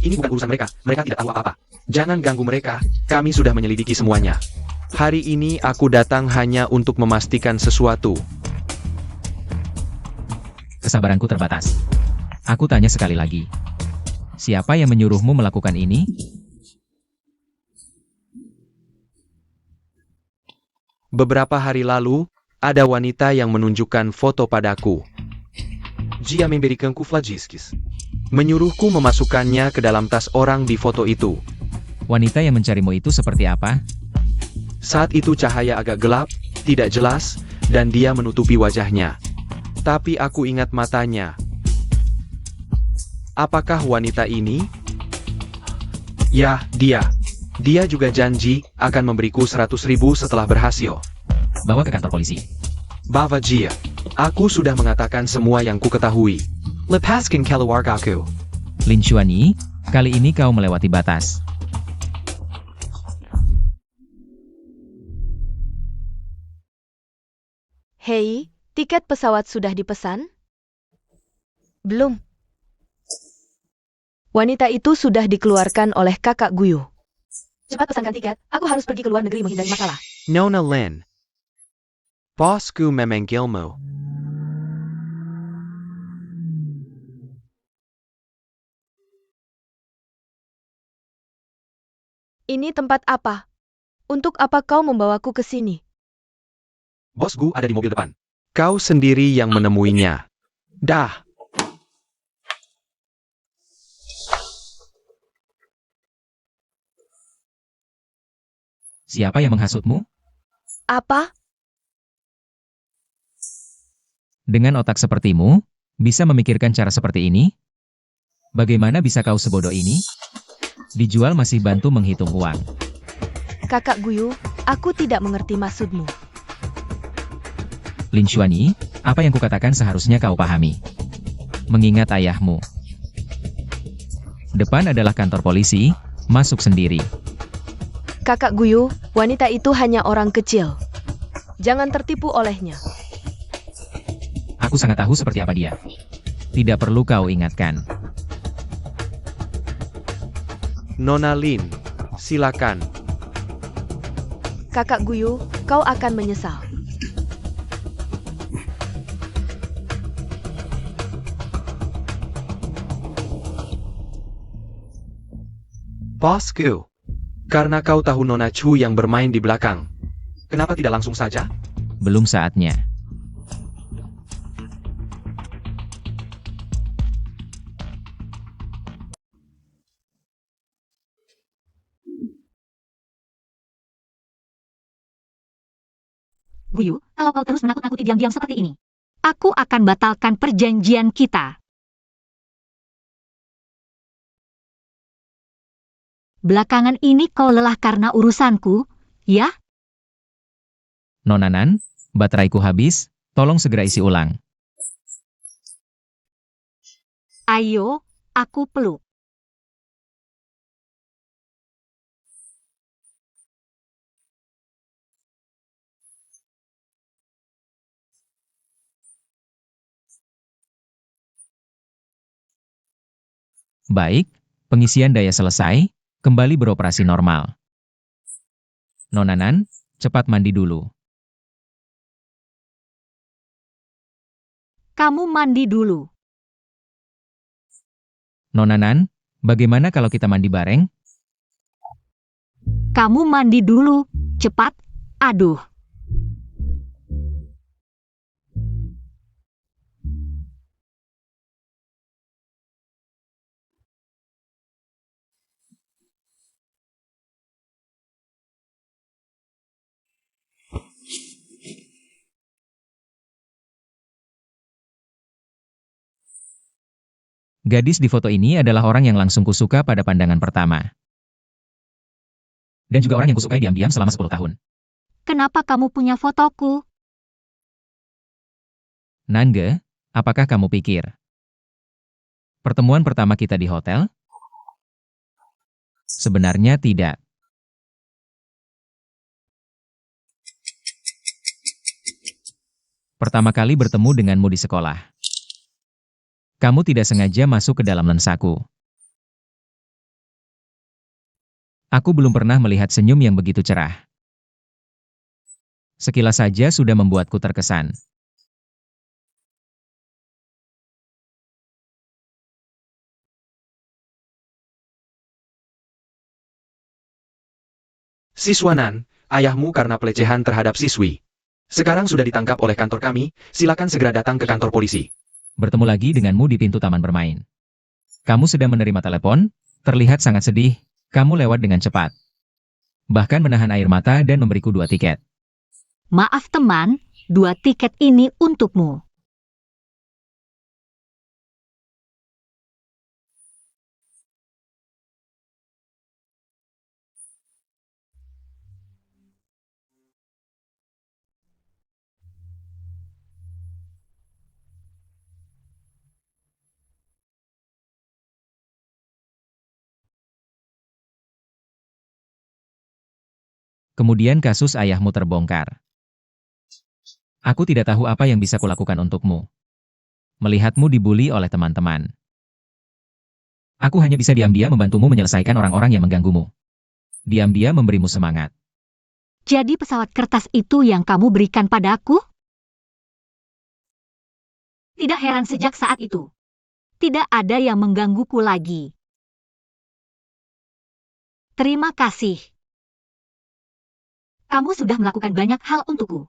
Ini bukan urusan mereka, mereka tidak tahu apa-apa. Jangan ganggu mereka, kami sudah menyelidiki semuanya. Hari ini aku datang hanya untuk memastikan sesuatu. Kesabaranku terbatas. Aku tanya sekali lagi. Siapa yang menyuruhmu melakukan ini? Beberapa hari lalu, ada wanita yang menunjukkan foto padaku. Dia memberikanku flagiskis. Menyuruhku memasukkannya ke dalam tas orang di foto itu. Wanita yang mencarimu itu seperti apa? Saat itu cahaya agak gelap, tidak jelas, dan dia menutupi wajahnya. Tapi aku ingat matanya. Apakah wanita ini? Ya, dia. Dia juga janji akan memberiku 100.000 setelah berhasil. Bawa ke kantor polisi. Bava Jia, aku sudah mengatakan semua yang ku ketahui. Lepaskan keluargaku. Lin Xuanyi, kali ini kau melewati batas. Hei, tiket pesawat sudah dipesan? Belum. Wanita itu sudah dikeluarkan oleh kakak Guyu. Cepat pesankan tiket, aku harus pergi ke luar negeri menghindari masalah. Nona Lin. Bosku memanggilmu. Ini tempat apa? Untuk apa kau membawaku ke sini? Bos Gu ada di mobil depan. Kau sendiri yang menemuinya. Dah. Siapa yang menghasutmu? Apa? Dengan otak sepertimu, bisa memikirkan cara seperti ini? Bagaimana bisa kau sebodoh ini? Dijual masih bantu menghitung uang. Kakak Guyu, aku tidak mengerti maksudmu. Lin Xuanyi, apa yang kukatakan seharusnya kau pahami. Mengingat ayahmu. Depan adalah kantor polisi, masuk sendiri. Kakak Guyu, wanita itu hanya orang kecil. Jangan tertipu olehnya. Aku sangat tahu seperti apa dia. Tidak perlu kau ingatkan. Nona Lin, silakan. Kakak Guyu, kau akan menyesal. Bosku. Karena kau tahu Nona Chu yang bermain di belakang. Kenapa tidak langsung saja? Belum saatnya. Guyu, kalau kau terus menakut-nakuti diam-diam seperti ini, aku akan batalkan perjanjian kita. Belakangan ini kau lelah karena urusanku, ya? Nona Nan, bateraiku habis, tolong segera isi ulang. Ayo, aku peluk. Baik, pengisian daya selesai, kembali beroperasi normal. Nona Nan, cepat mandi dulu. Kamu mandi dulu. Nona Nan, bagaimana kalau kita mandi bareng? Kamu mandi dulu, cepat. Aduh. Gadis di foto ini adalah orang yang langsung kusuka pada pandangan pertama. Dan juga orang yang kusukai diam-diam selama 10 tahun. Kenapa kamu punya fotoku? Nangge, apakah kamu pikir? Pertemuan pertama kita di hotel? Sebenarnya tidak. Pertama kali bertemu denganmu di sekolah. Kamu tidak sengaja masuk ke dalam lensaku. Aku belum pernah melihat senyum yang begitu cerah. Sekilas saja sudah membuatku terkesan. Siswa Nan, ayahmu karena pelecehan terhadap siswi. Sekarang sudah ditangkap oleh kantor kami, silakan segera datang ke kantor polisi. Bertemu lagi denganmu di pintu taman bermain. Kamu sedang menerima telepon, terlihat sangat sedih, kamu lewat dengan cepat. Bahkan menahan air mata dan memberiku 2 tiket. Maaf teman, 2 tiket ini untukmu. Kemudian kasus ayahmu terbongkar. Aku tidak tahu apa yang bisa kulakukan untukmu. Melihatmu dibuli oleh teman-teman. Aku hanya bisa diam-diam membantumu menyelesaikan orang-orang yang mengganggumu. Diam-diam memberimu semangat. Jadi pesawat kertas itu yang kamu berikan padaku? Tidak heran sejak saat itu. Tidak ada yang menggangguku lagi. Terima kasih. Kamu sudah melakukan banyak hal untukku.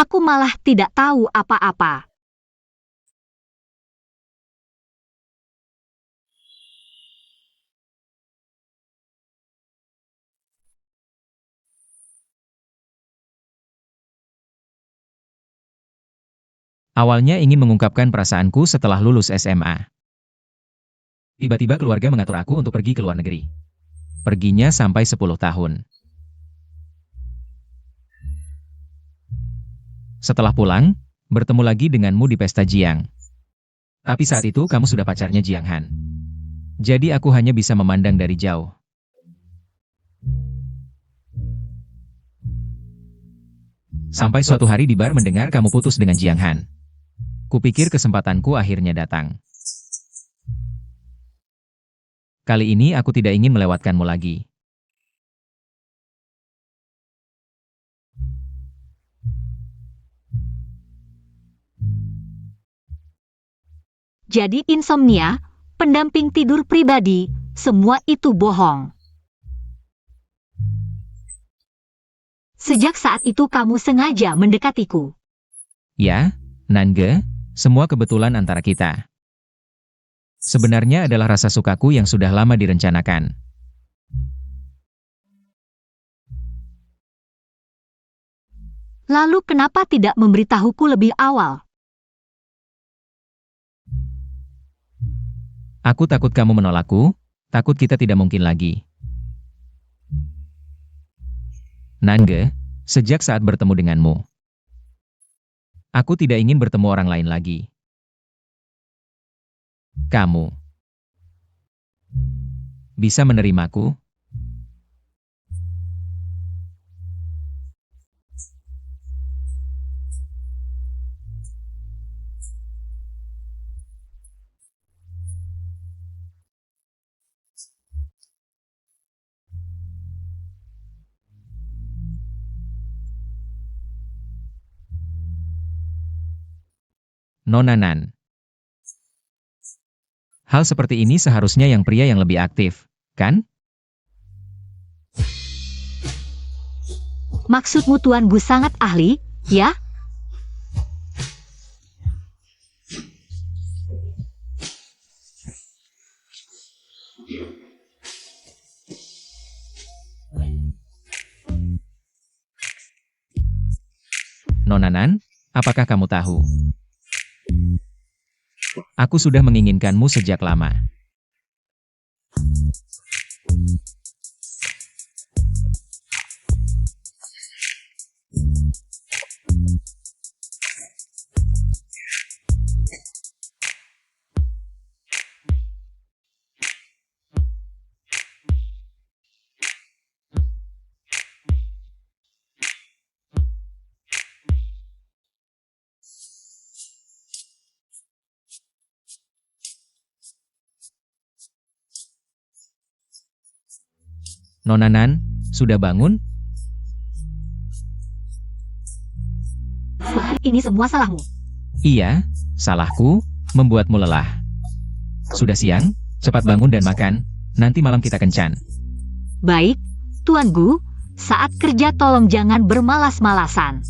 Aku malah tidak tahu apa-apa. Awalnya ingin mengungkapkan perasaanku setelah lulus SMA. Tiba-tiba keluarga mengatur aku untuk pergi ke luar negeri. Perginya sampai 10 tahun. Setelah pulang, bertemu lagi denganmu di pesta Jiang. Tapi saat itu kamu sudah pacarnya Jiang Han. Jadi aku hanya bisa memandang dari jauh. Sampai suatu hari di bar mendengar kamu putus dengan Jiang Han. Kupikir kesempatanku akhirnya datang. Kali ini aku tidak ingin melewatkanmu lagi. Jadi insomnia, pendamping tidur pribadi, semua itu bohong. Sejak saat itu kamu sengaja mendekatiku. Ya, Nange, semua kebetulan antara kita. Sebenarnya adalah rasa sukaku yang sudah lama direncanakan. Lalu kenapa tidak memberitahuku lebih awal? Aku takut kamu menolakku, takut kita tidak mungkin lagi. Nange, sejak saat bertemu denganmu, aku tidak ingin bertemu orang lain lagi. Kamu bisa menerimaku? Nonanan. Hal seperti ini seharusnya yang pria yang lebih aktif, kan? Maksudmu Tuan Bu sangat ahli, ya? Nonanan, apakah kamu tahu? Aku sudah menginginkanmu sejak lama. Nonanan, sudah bangun? Ini semua salahmu. Iya, salahku, membuatmu lelah. Sudah siang, cepat bangun dan makan, nanti malam kita kencan. Baik, Tuan Gu, saat kerja tolong jangan bermalas-malasan.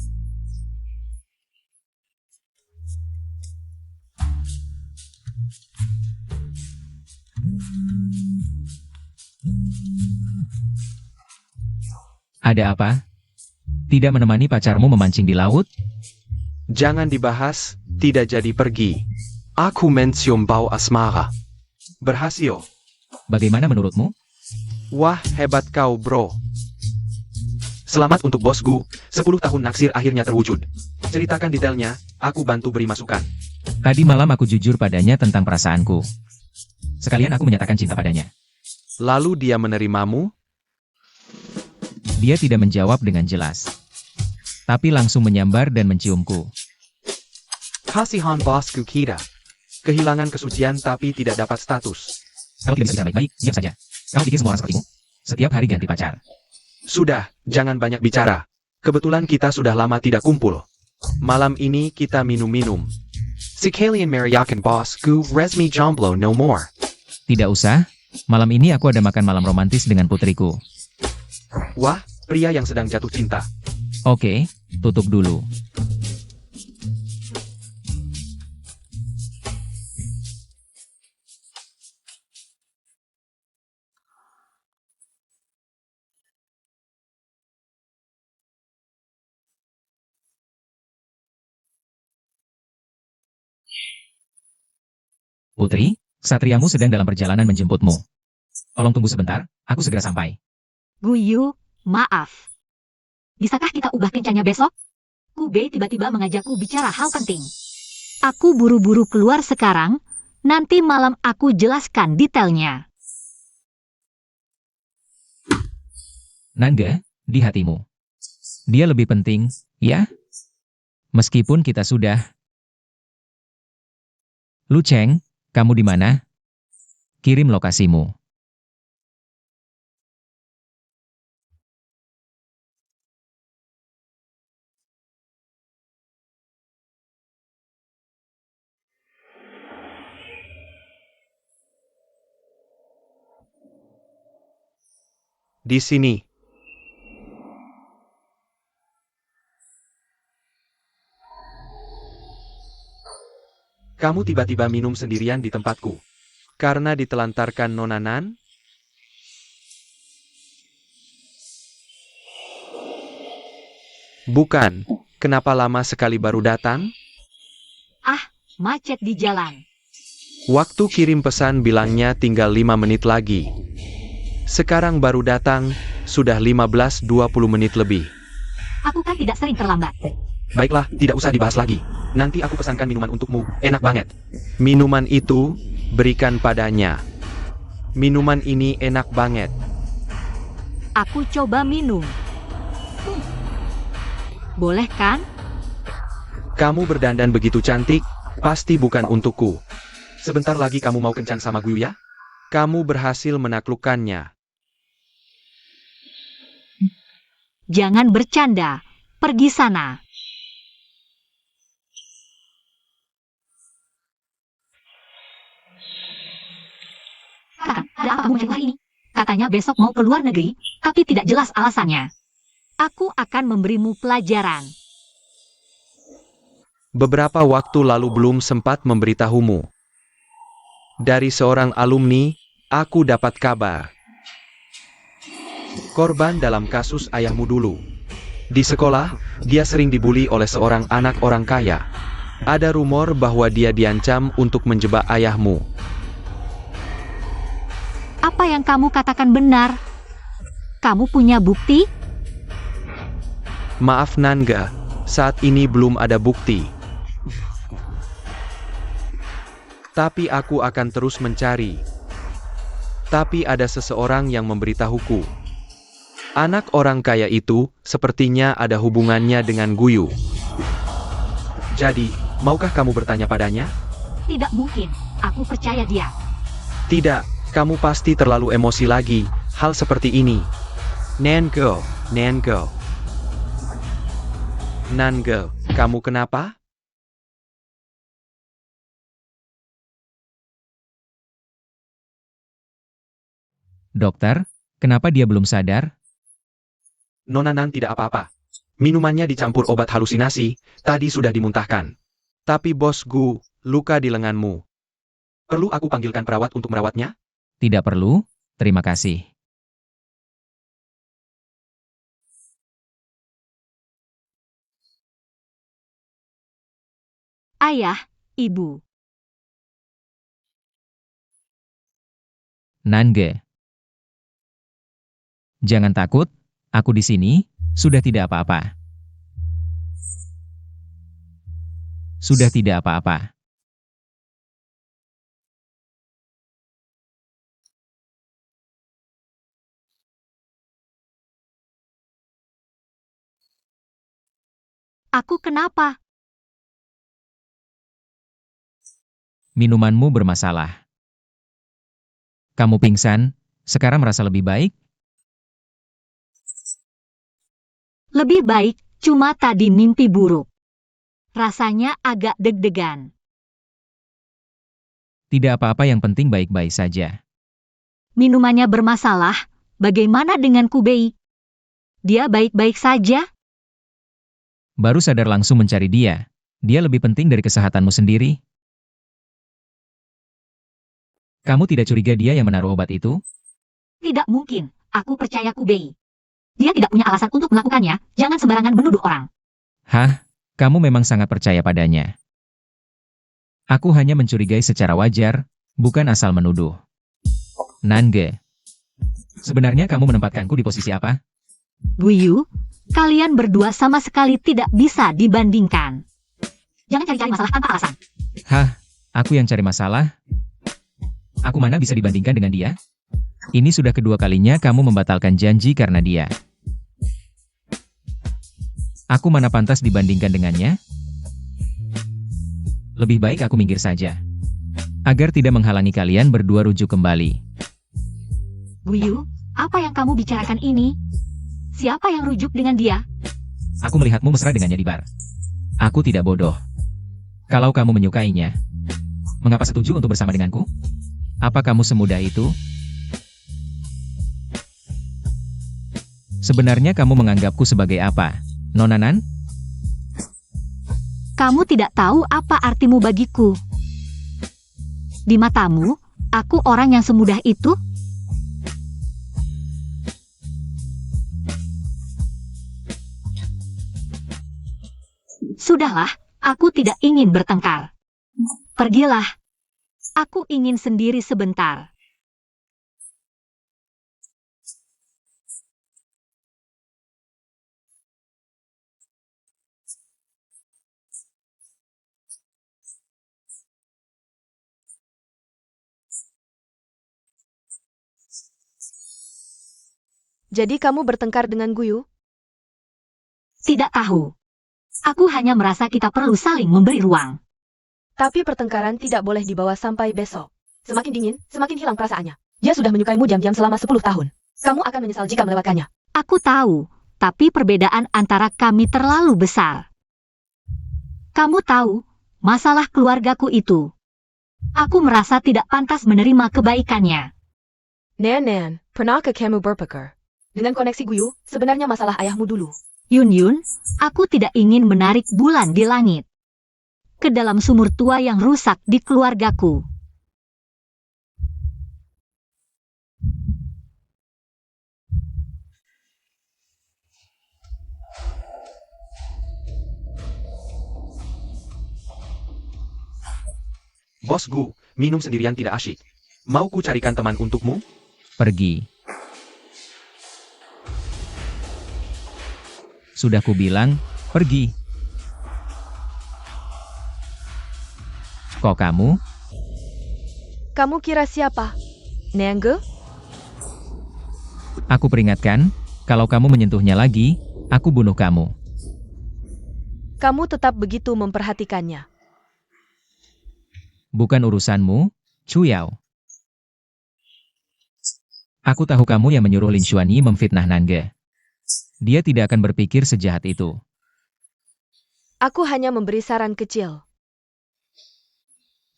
Ada apa? Tidak menemani pacarmu memancing di laut? Jangan dibahas, tidak jadi pergi. Aku mencium bau asmara. Berhasil. Bagaimana menurutmu? Wah, hebat kau, bro. Selamat untuk bosku, 10 tahun naksir akhirnya terwujud. Ceritakan detailnya, aku bantu beri masukan. Tadi malam aku jujur padanya tentang perasaanku. Sekalian aku menyatakan cinta padanya. Lalu dia menerimamu? Dia tidak menjawab dengan jelas. tapi langsung menyambar dan menciumku. Kasihan bosku kita. Kehilangan kesucian tapi tidak dapat status. Kalau tidak bisa bicara baik-baik, diam saja. Kamu pikir semua orang sepertimu? Setiap hari ganti pacar. Sudah, jangan banyak bicara. Kebetulan kita sudah lama tidak kumpul. Malam ini kita minum-minum. Sekalian merayakan bosku resmi jomblo no more. Tidak usah, malam ini aku ada makan malam romantis dengan putriku. Wah, pria yang sedang jatuh cinta. Oke, tutup dulu. Putri, satriamu sedang dalam perjalanan menjemputmu. Tolong tunggu sebentar, aku segera sampai. Guyu, maaf. Bisakah kita ubah kencannya besok? Kube tiba-tiba mengajakku bicara hal penting. Aku buru-buru keluar sekarang, nanti malam aku jelaskan detailnya. Nangga, di hatimu. Dia lebih penting, ya? Meskipun kita sudah... Lu Cheng, kamu di mana? Kirim lokasimu. Di sini. Kamu tiba-tiba minum sendirian di tempatku. Karena ditelantarkan Nona Nan? Bukan. Kenapa lama sekali baru datang? Macet di jalan. Waktu kirim pesan bilangnya tinggal 5 menit lagi. Sekarang baru datang, sudah 15-20 menit lebih. Aku kan tidak sering terlambat. Baiklah, tidak usah dibahas lagi. Nanti aku pesankan minuman untukmu, enak banget. Minuman itu, berikan padanya. Minuman ini enak banget. Aku coba minum. Boleh kan? Kamu berdandan begitu cantik, pasti bukan untukku. Sebentar lagi kamu mau kencan sama gue ya? Kamu berhasil menaklukkannya. Jangan bercanda. Pergi sana. Kakak, ada apa kamu macam ini? Katanya besok mau ke luar negeri, tapi tidak jelas alasannya. Aku akan memberimu pelajaran. Beberapa waktu lalu belum sempat memberitahumu. Dari seorang alumni, aku dapat kabar. Korban dalam kasus ayahmu dulu. Di sekolah, dia sering dibully oleh seorang anak orang kaya. Ada rumor bahwa dia diancam untuk menjebak ayahmu. Apa yang kamu katakan benar? Kamu punya bukti? Maaf Nangga, saat ini belum ada bukti. Tapi aku akan terus mencari. Tapi ada seseorang yang memberitahuku. Anak orang kaya itu sepertinya ada hubungannya dengan Guyu. Jadi, maukah kamu bertanya padanya? Tidak mungkin. Aku percaya dia. Tidak, kamu pasti terlalu emosi lagi. Hal seperti ini. Nangga, Nangga. Nangga, kamu kenapa? Dokter, kenapa dia belum sadar? Nona Nan tidak apa-apa. Minumannya dicampur obat halusinasi, tadi sudah dimuntahkan. Tapi bosku, luka di lenganmu. Perlu aku panggilkan perawat untuk merawatnya? Tidak perlu, terima kasih. Ayah, ibu. Nangga. Jangan takut, aku di sini, sudah tidak apa-apa. Sudah tidak apa-apa. Aku kenapa? Minumanmu bermasalah. Kamu pingsan, sekarang merasa lebih baik? Lebih baik, cuma tadi mimpi buruk. Rasanya agak deg-degan. Tidak apa-apa, yang penting baik-baik saja. Minumannya bermasalah, bagaimana dengan Kubei? Dia baik-baik saja? Baru sadar langsung mencari dia. Dia lebih penting dari kesehatanmu sendiri. Kamu tidak curiga dia yang menaruh obat itu? Tidak mungkin, aku percaya Kubei. Dia tidak punya alasan untuk melakukannya, jangan sembarangan menuduh orang. Hah? Kamu memang sangat percaya padanya. Aku hanya mencurigai secara wajar, bukan asal menuduh. Nange, sebenarnya kamu menempatkanku di posisi apa? Guyu, kalian berdua sama sekali tidak bisa dibandingkan. Jangan cari-cari masalah tanpa alasan. Hah? Aku yang cari masalah? Aku mana bisa dibandingkan dengan dia? Ini sudah kedua kalinya kamu membatalkan janji karena dia. Aku mana pantas dibandingkan dengannya? Lebih baik aku minggir saja. Agar tidak menghalangi kalian berdua rujuk kembali. Guyu, apa yang kamu bicarakan ini? Siapa yang rujuk dengan dia? Aku melihatmu mesra dengannya di bar. Aku tidak bodoh. Kalau kamu menyukainya, mengapa setuju untuk bersama denganku? Apa kamu semudah itu? Sebenarnya kamu menganggapku sebagai apa, Nona Nan? Kamu tidak tahu apa artimu bagiku. Di matamu, aku orang yang semudah itu? Sudahlah, aku tidak ingin bertengkar. Pergilah. Aku ingin sendiri sebentar. Jadi kamu bertengkar dengan Guyu? Tidak tahu. Aku hanya merasa kita perlu saling memberi ruang. Tapi pertengkaran tidak boleh dibawa sampai besok. Semakin dingin, semakin hilang perasaannya. Dia sudah menyukaimu diam-diam selama 10 tahun. Kamu akan menyesal jika melewatkannya. Aku tahu, tapi perbedaan antara kami terlalu besar. Kamu tahu, masalah keluargaku itu. Aku merasa tidak pantas menerima kebaikannya. Nan, pernahkah kamu berpikir? Dengan koneksi Guyu, sebenarnya masalah ayahmu dulu. Yun, aku tidak ingin menarik bulan di langit ke dalam sumur tua yang rusak di keluargaku. Bos Gu, minum sendirian tidak asyik. Mau ku carikan teman untukmu? Pergi. Sudah kubilang, pergi. Kok kamu? Kamu kira siapa? Nange? Aku peringatkan, kalau kamu menyentuhnya lagi, aku bunuh kamu. Kamu tetap begitu memperhatikannya. Bukan urusanmu, Chuyao. Aku tahu kamu yang menyuruh Lin Xuanyi memfitnah Nange. Dia tidak akan berpikir sejahat itu. Aku hanya memberi saran kecil.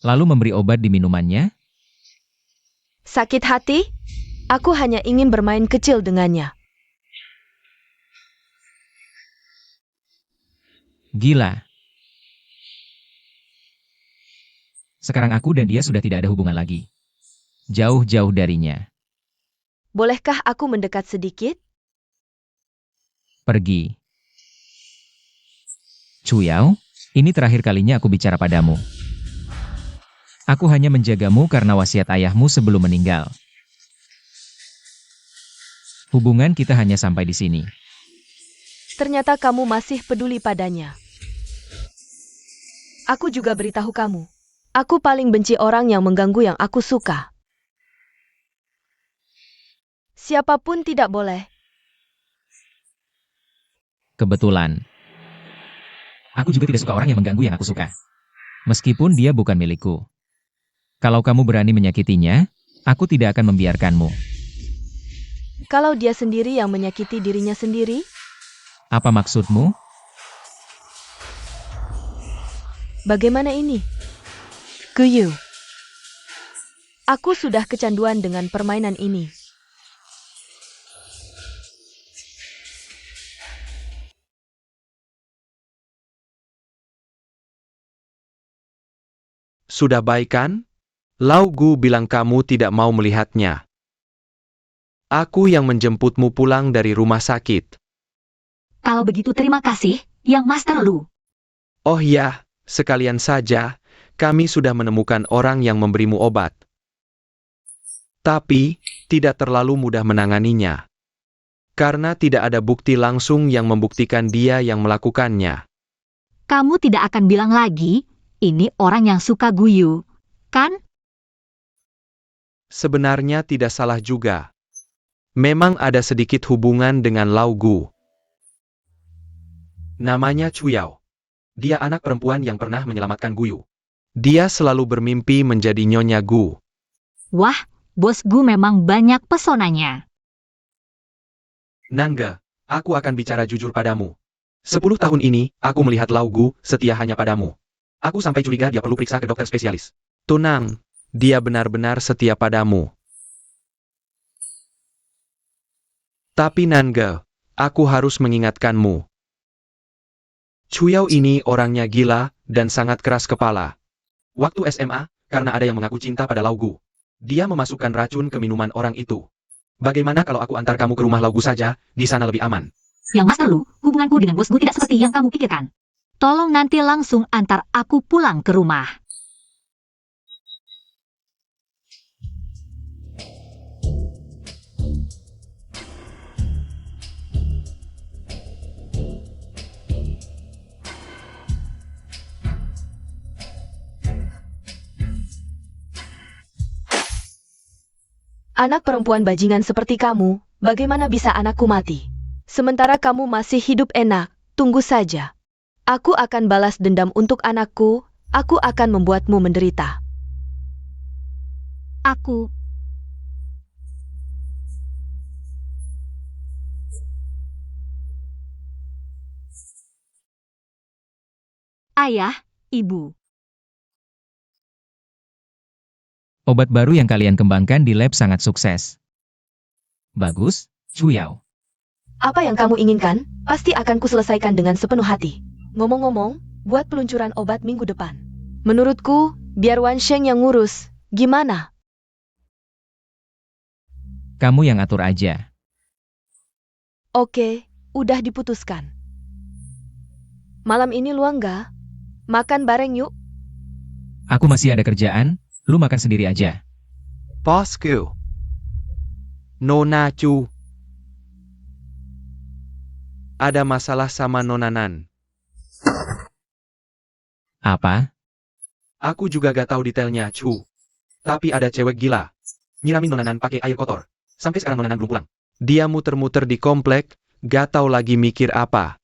Lalu memberi obat di minumannya? Sakit hati? Aku hanya ingin bermain kecil dengannya. Gila. Sekarang aku dan dia sudah tidak ada hubungan lagi. Jauh-jauh darinya. Bolehkah aku mendekat sedikit? Pergi. Chuyao, ini terakhir kalinya aku bicara padamu. Aku hanya menjagamu karena wasiat ayahmu sebelum meninggal. Hubungan kita hanya sampai di sini. Ternyata kamu masih peduli padanya. Aku juga beritahu kamu. Aku paling benci orang yang mengganggu yang aku suka. Siapapun tidak boleh. Kebetulan. Aku juga tidak suka orang yang mengganggu yang aku suka. Meskipun dia bukan milikku. Kalau kamu berani menyakitinya, aku tidak akan membiarkanmu. Kalau dia sendiri yang menyakiti dirinya sendiri, Apa maksudmu? bagaimana ini? Guyu. Aku sudah kecanduan dengan permainan ini. Sudah baik kan? Lau Gu bilang kamu tidak mau melihatnya. Aku yang menjemputmu pulang dari rumah sakit. Kalau begitu terima kasih, Yang Master Lu. Oh ya, sekalian saja, kami sudah menemukan orang yang memberimu obat. Tapi, tidak terlalu mudah menanganinya. Karena tidak ada bukti langsung yang membuktikan dia yang melakukannya. Kamu tidak akan bilang lagi, ini orang yang suka guyu, kan? Sebenarnya tidak salah juga. Memang ada sedikit hubungan dengan Lau Gu. Namanya Chuyao. Dia anak perempuan yang pernah menyelamatkan Guyu. Dia selalu bermimpi menjadi Nyonya Gu. Wah, Bos Gu memang banyak pesonanya. Nangga, aku akan bicara jujur padamu. 10 tahun ini, aku melihat Lau Gu setia hanya padamu. Aku sampai curiga dia perlu periksa ke dokter spesialis. Tunang, dia benar-benar setia padamu. Tapi Nangga, aku harus mengingatkanmu. Chuyao ini orangnya gila dan sangat keras kepala. Waktu SMA, karena ada yang mengaku cinta pada Lau Gu, dia memasukkan racun ke minuman orang itu. Bagaimana kalau aku antar kamu ke rumah Lau Gu saja, di sana lebih aman? Yang Master Lu, hubunganku dengan Bos Gu tidak seperti yang kamu pikirkan. Tolong nanti langsung antar aku pulang ke rumah. Anak perempuan bajingan seperti kamu, bagaimana bisa anakku mati? Sementara kamu masih hidup enak, tunggu saja. Aku akan balas dendam untuk anakku, aku akan membuatmu menderita. Aku. Ayah, Ibu. Obat baru yang kalian kembangkan di lab sangat sukses. Bagus, Chuyao. Apa yang kamu inginkan, pasti akan kuselesaikan dengan sepenuh hati. Ngomong-ngomong, buat peluncuran obat minggu depan. Menurutku, biar Wan Sheng yang ngurus, gimana? Kamu yang atur aja. Oke, udah diputuskan. Malam ini luang nggak? Makan bareng yuk. Aku masih ada kerjaan, lu makan sendiri aja. Bosku. Nona Chu. Ada masalah sama Nonanan. Apa? Aku juga gak tahu detailnya, Chu. Tapi ada cewek gila. Nyiramin Nonanan pakai air kotor. Sampai sekarang Nonanan belum pulang. Dia muter-muter di komplek, gak tahu lagi mikir apa.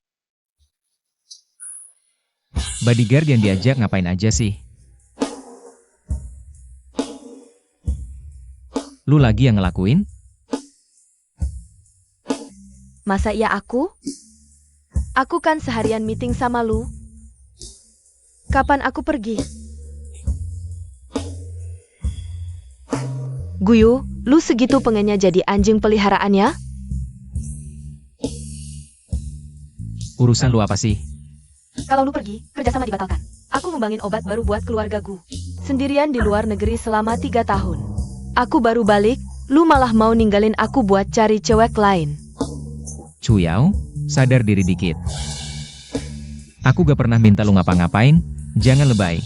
Bodyguard yang diajak ngapain aja sih? Lu lagi yang ngelakuin? Masa iya aku? Aku kan seharian meeting sama lu. Kapan aku pergi? Guyu, lu segitu pengennya jadi anjing peliharaannya? Urusan lu apa sih? Kalau lu pergi, kerjasama dibatalkan. Aku ngembangin obat baru buat keluarga gu. Sendirian di luar negeri selama 3 tahun. Aku baru balik, lu malah mau ninggalin aku buat cari cewek lain. Chuyao, sadar diri dikit. Aku gak pernah minta lu ngapa-ngapain, jangan lebay.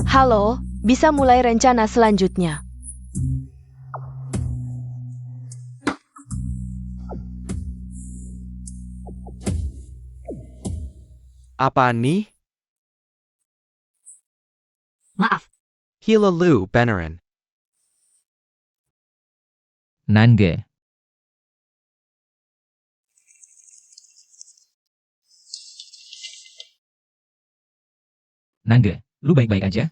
Halo, bisa mulai rencana selanjutnya. Apa nih? Maaf. Hila Lu Beneran. Nange. Nange, lu baik-baik aja?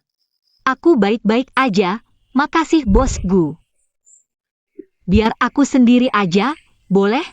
Aku baik-baik aja, makasih Bos Gu. Biar aku sendiri aja, boleh?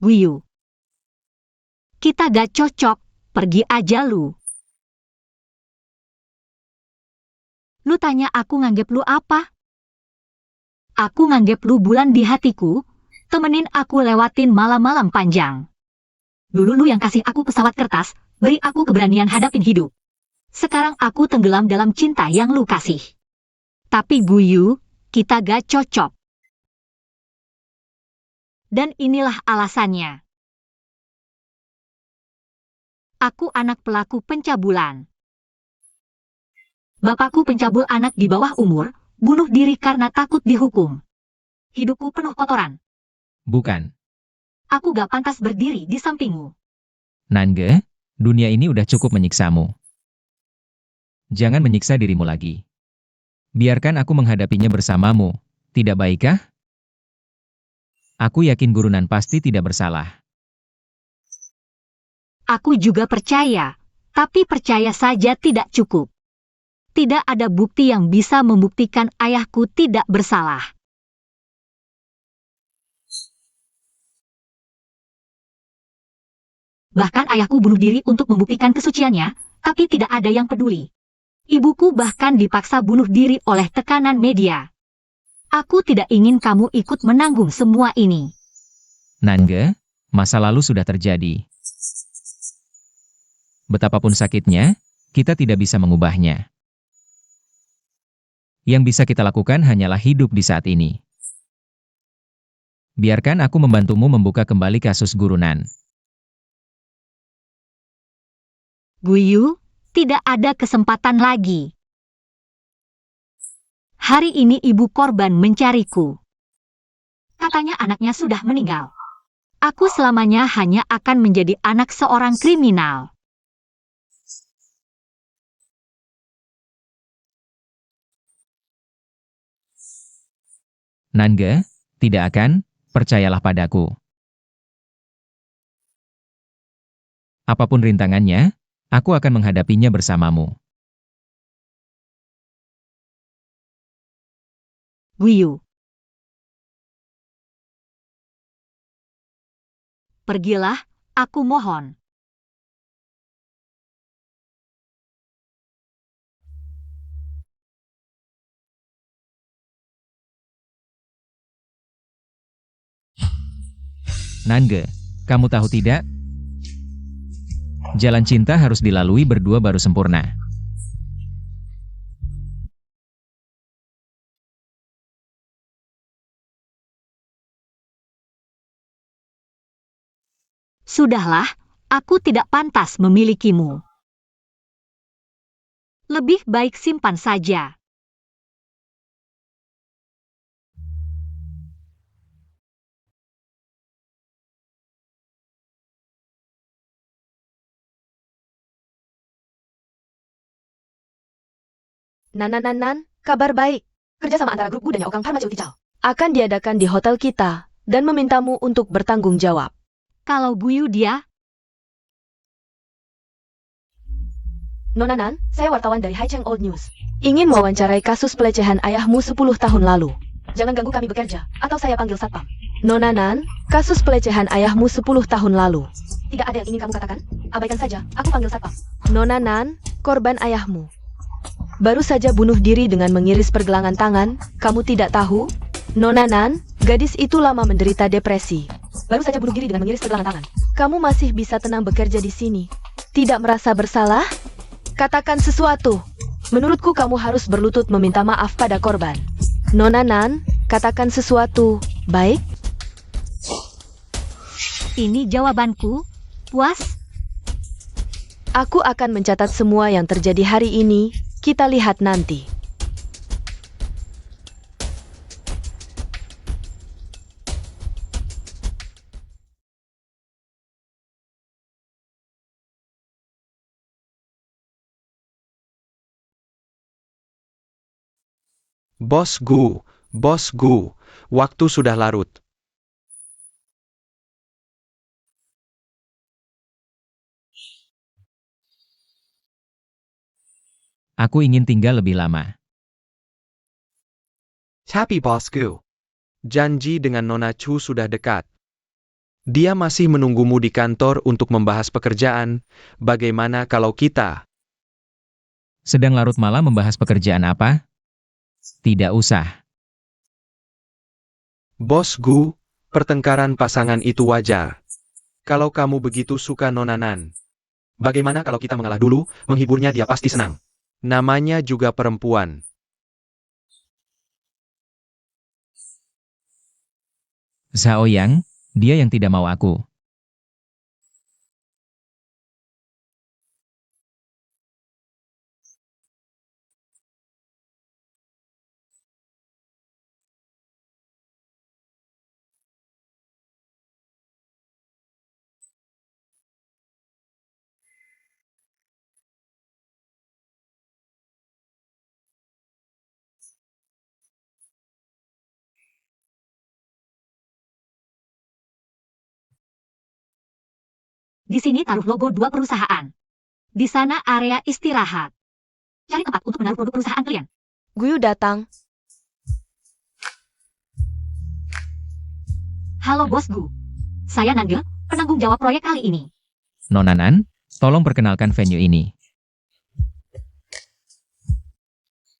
Guyu. Kita gak cocok, pergi aja lu. Lu tanya aku nganggep lu apa? Aku nganggep lu bulan di hatiku, temenin aku lewatin malam-malam panjang. Dulu lu yang kasih aku pesawat kertas, beri aku keberanian hadapin hidup. Sekarang aku tenggelam dalam cinta yang lu kasih. Tapi Guyu, kita gak cocok. Dan inilah alasannya. Aku anak pelaku pencabulan. Bapakku pencabul anak di bawah umur, bunuh diri karena takut dihukum. Hidupku penuh kotoran. Bukan. Aku gak pantas berdiri di sampingmu. Nange, dunia ini udah cukup menyiksamu. Jangan menyiksa dirimu lagi. Biarkan aku menghadapinya bersamamu, tidak baikkah? Aku yakin Gurunan pasti tidak bersalah. Aku juga percaya, tapi percaya saja tidak cukup. Tidak ada bukti yang bisa membuktikan ayahku tidak bersalah. Bahkan ayahku bunuh diri untuk membuktikan kesuciannya, tapi tidak ada yang peduli. Ibuku bahkan dipaksa bunuh diri oleh tekanan media. Aku tidak ingin kamu ikut menanggung semua ini. Nange, masa lalu sudah terjadi. Betapapun sakitnya, kita tidak bisa mengubahnya. Yang bisa kita lakukan hanyalah hidup di saat ini. Biarkan aku membantumu membuka kembali kasus Gurunan. Guyu, tidak ada kesempatan lagi. Hari ini ibu korban mencariku. Katanya anaknya sudah meninggal. Aku selamanya hanya akan menjadi anak seorang kriminal. Nange, tidak akan, percayalah padaku. Apapun rintangannya, aku akan menghadapinya bersamamu. Guyu. Pergilah, aku mohon. Nange, kamu tahu tidak? Jalan cinta harus dilalui berdua baru sempurna. Sudahlah, aku tidak pantas memilikimu. Lebih baik simpan saja. Nan, kabar baik. Kerjasama antara grup Gu dan Yaokang Pharmaceutical akan diadakan di hotel kita dan memintamu untuk bertanggung jawab. Kalau Guyu dia, Nona Nan, saya wartawan dari Haicheng Old News. Ingin mewawancarai kasus pelecehan ayahmu 10 tahun lalu. Jangan ganggu kami bekerja, atau saya panggil satpam. Nona Nan, kasus pelecehan ayahmu 10 tahun lalu. Tidak ada yang ingin kamu katakan? Abaikan saja, aku panggil satpam. Nona Nan, korban ayahmu baru saja bunuh diri dengan mengiris pergelangan tangan, kamu tidak tahu? Nona Nan, gadis itu lama menderita depresi. baru saja bunuh diri dengan mengiris pergelangan tangan. Kamu masih bisa tenang bekerja di sini. Tidak merasa bersalah? Katakan sesuatu. Menurutku kamu harus berlutut meminta maaf pada korban. Nona Nan, katakan sesuatu, baik? Ini jawabanku. Puas? Aku akan mencatat semua yang terjadi hari ini. Kita lihat nanti. Bosku, waktu sudah larut. Aku ingin tinggal lebih lama. Tapi bosku, janji dengan Nona Chu sudah dekat. Dia masih menunggumu di kantor untuk membahas pekerjaan. Bagaimana kalau kita? Sedang larut malam membahas pekerjaan apa? Tidak usah. Bosku, pertengkaran pasangan itu wajar. Kalau kamu begitu suka Nona Nan, bagaimana kalau kita mengalah dulu, menghiburnya dia pasti senang. Namanya juga perempuan. Zhao Yang, dia yang tidak mau aku. Di sini taruh logo dua perusahaan. Di sana area istirahat. Cari tempat untuk menaruh produk perusahaan kalian. Guyu datang. Halo bosku. Saya Nangge, penanggung jawab proyek kali ini. Nona Nan, tolong perkenalkan venue ini.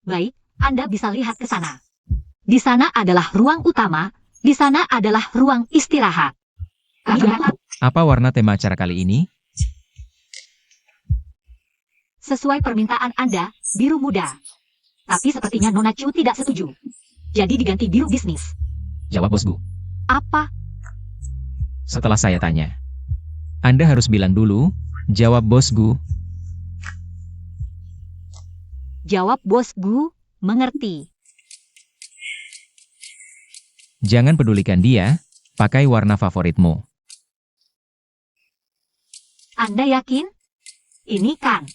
Baik, Anda bisa lihat ke sana. Di sana adalah ruang utama, di sana adalah ruang istirahat. Kami juga Apa warna tema acara kali ini? sesuai permintaan Anda, biru muda. Tapi sepertinya Nona Chu tidak setuju. Jadi diganti biru bisnis. Jawab bosku. Apa? Setelah saya tanya. Anda harus bilang dulu, jawab bosku. Jawab bosku, mengerti. Jangan pedulikan dia, pakai warna favoritmu. Anda yakin? Ini kan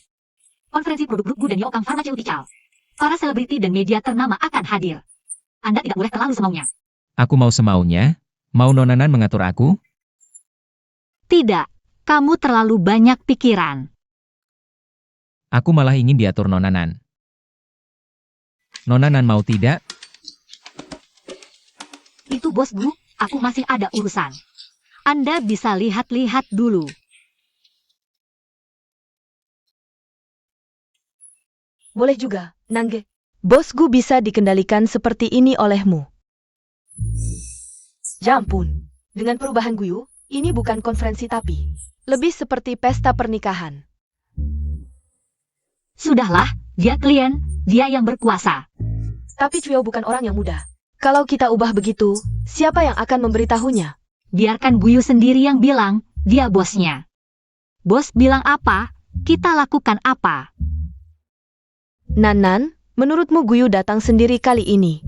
konferensi produk grup Gu dan Yokang Pharmaceutical. Para selebriti dan media ternama akan hadir. Anda tidak boleh terlalu semaunya. Aku mau semaunya, mau Nona Nan mengatur aku? Tidak, kamu terlalu banyak pikiran. Aku malah ingin diatur Nona Nan. Nona Nan mau tidak? Itu bos Gu, aku masih ada urusan. Anda bisa lihat-lihat dulu. Boleh juga, Nangge. Bosku bisa dikendalikan seperti ini olehmu. Ya ampun, dengan perubahan Guyu, ini bukan konferensi tapi lebih seperti pesta pernikahan. Sudahlah, dia klien, dia yang berkuasa. Tapi Cuyo bukan orang yang mudah. Kalau kita ubah begitu, siapa yang akan memberitahunya? Biarkan Guyu sendiri yang bilang, dia bosnya. Bos bilang apa, kita lakukan apa. Nan, menurutmu Guyu datang sendiri kali ini?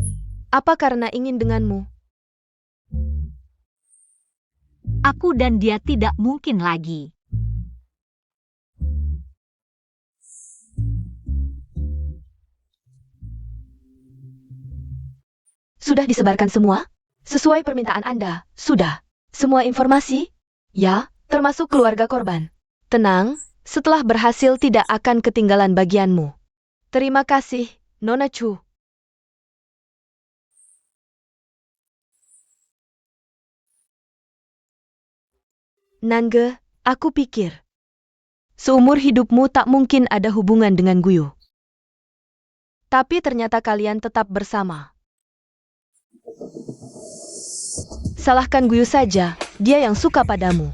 Apa karena ingin denganmu? Aku dan dia tidak mungkin lagi. Sudah disebarkan semua? Sesuai permintaan Anda, sudah. Semua informasi? Ya, termasuk keluarga korban. Tenang, setelah berhasil tidak akan ketinggalan bagianmu. Terima kasih, Nona Chu. Nangge, aku pikir seumur hidupmu tak mungkin ada hubungan dengan Guyu. Tapi ternyata kalian tetap bersama. Salahkan Guyu saja, dia yang suka padamu.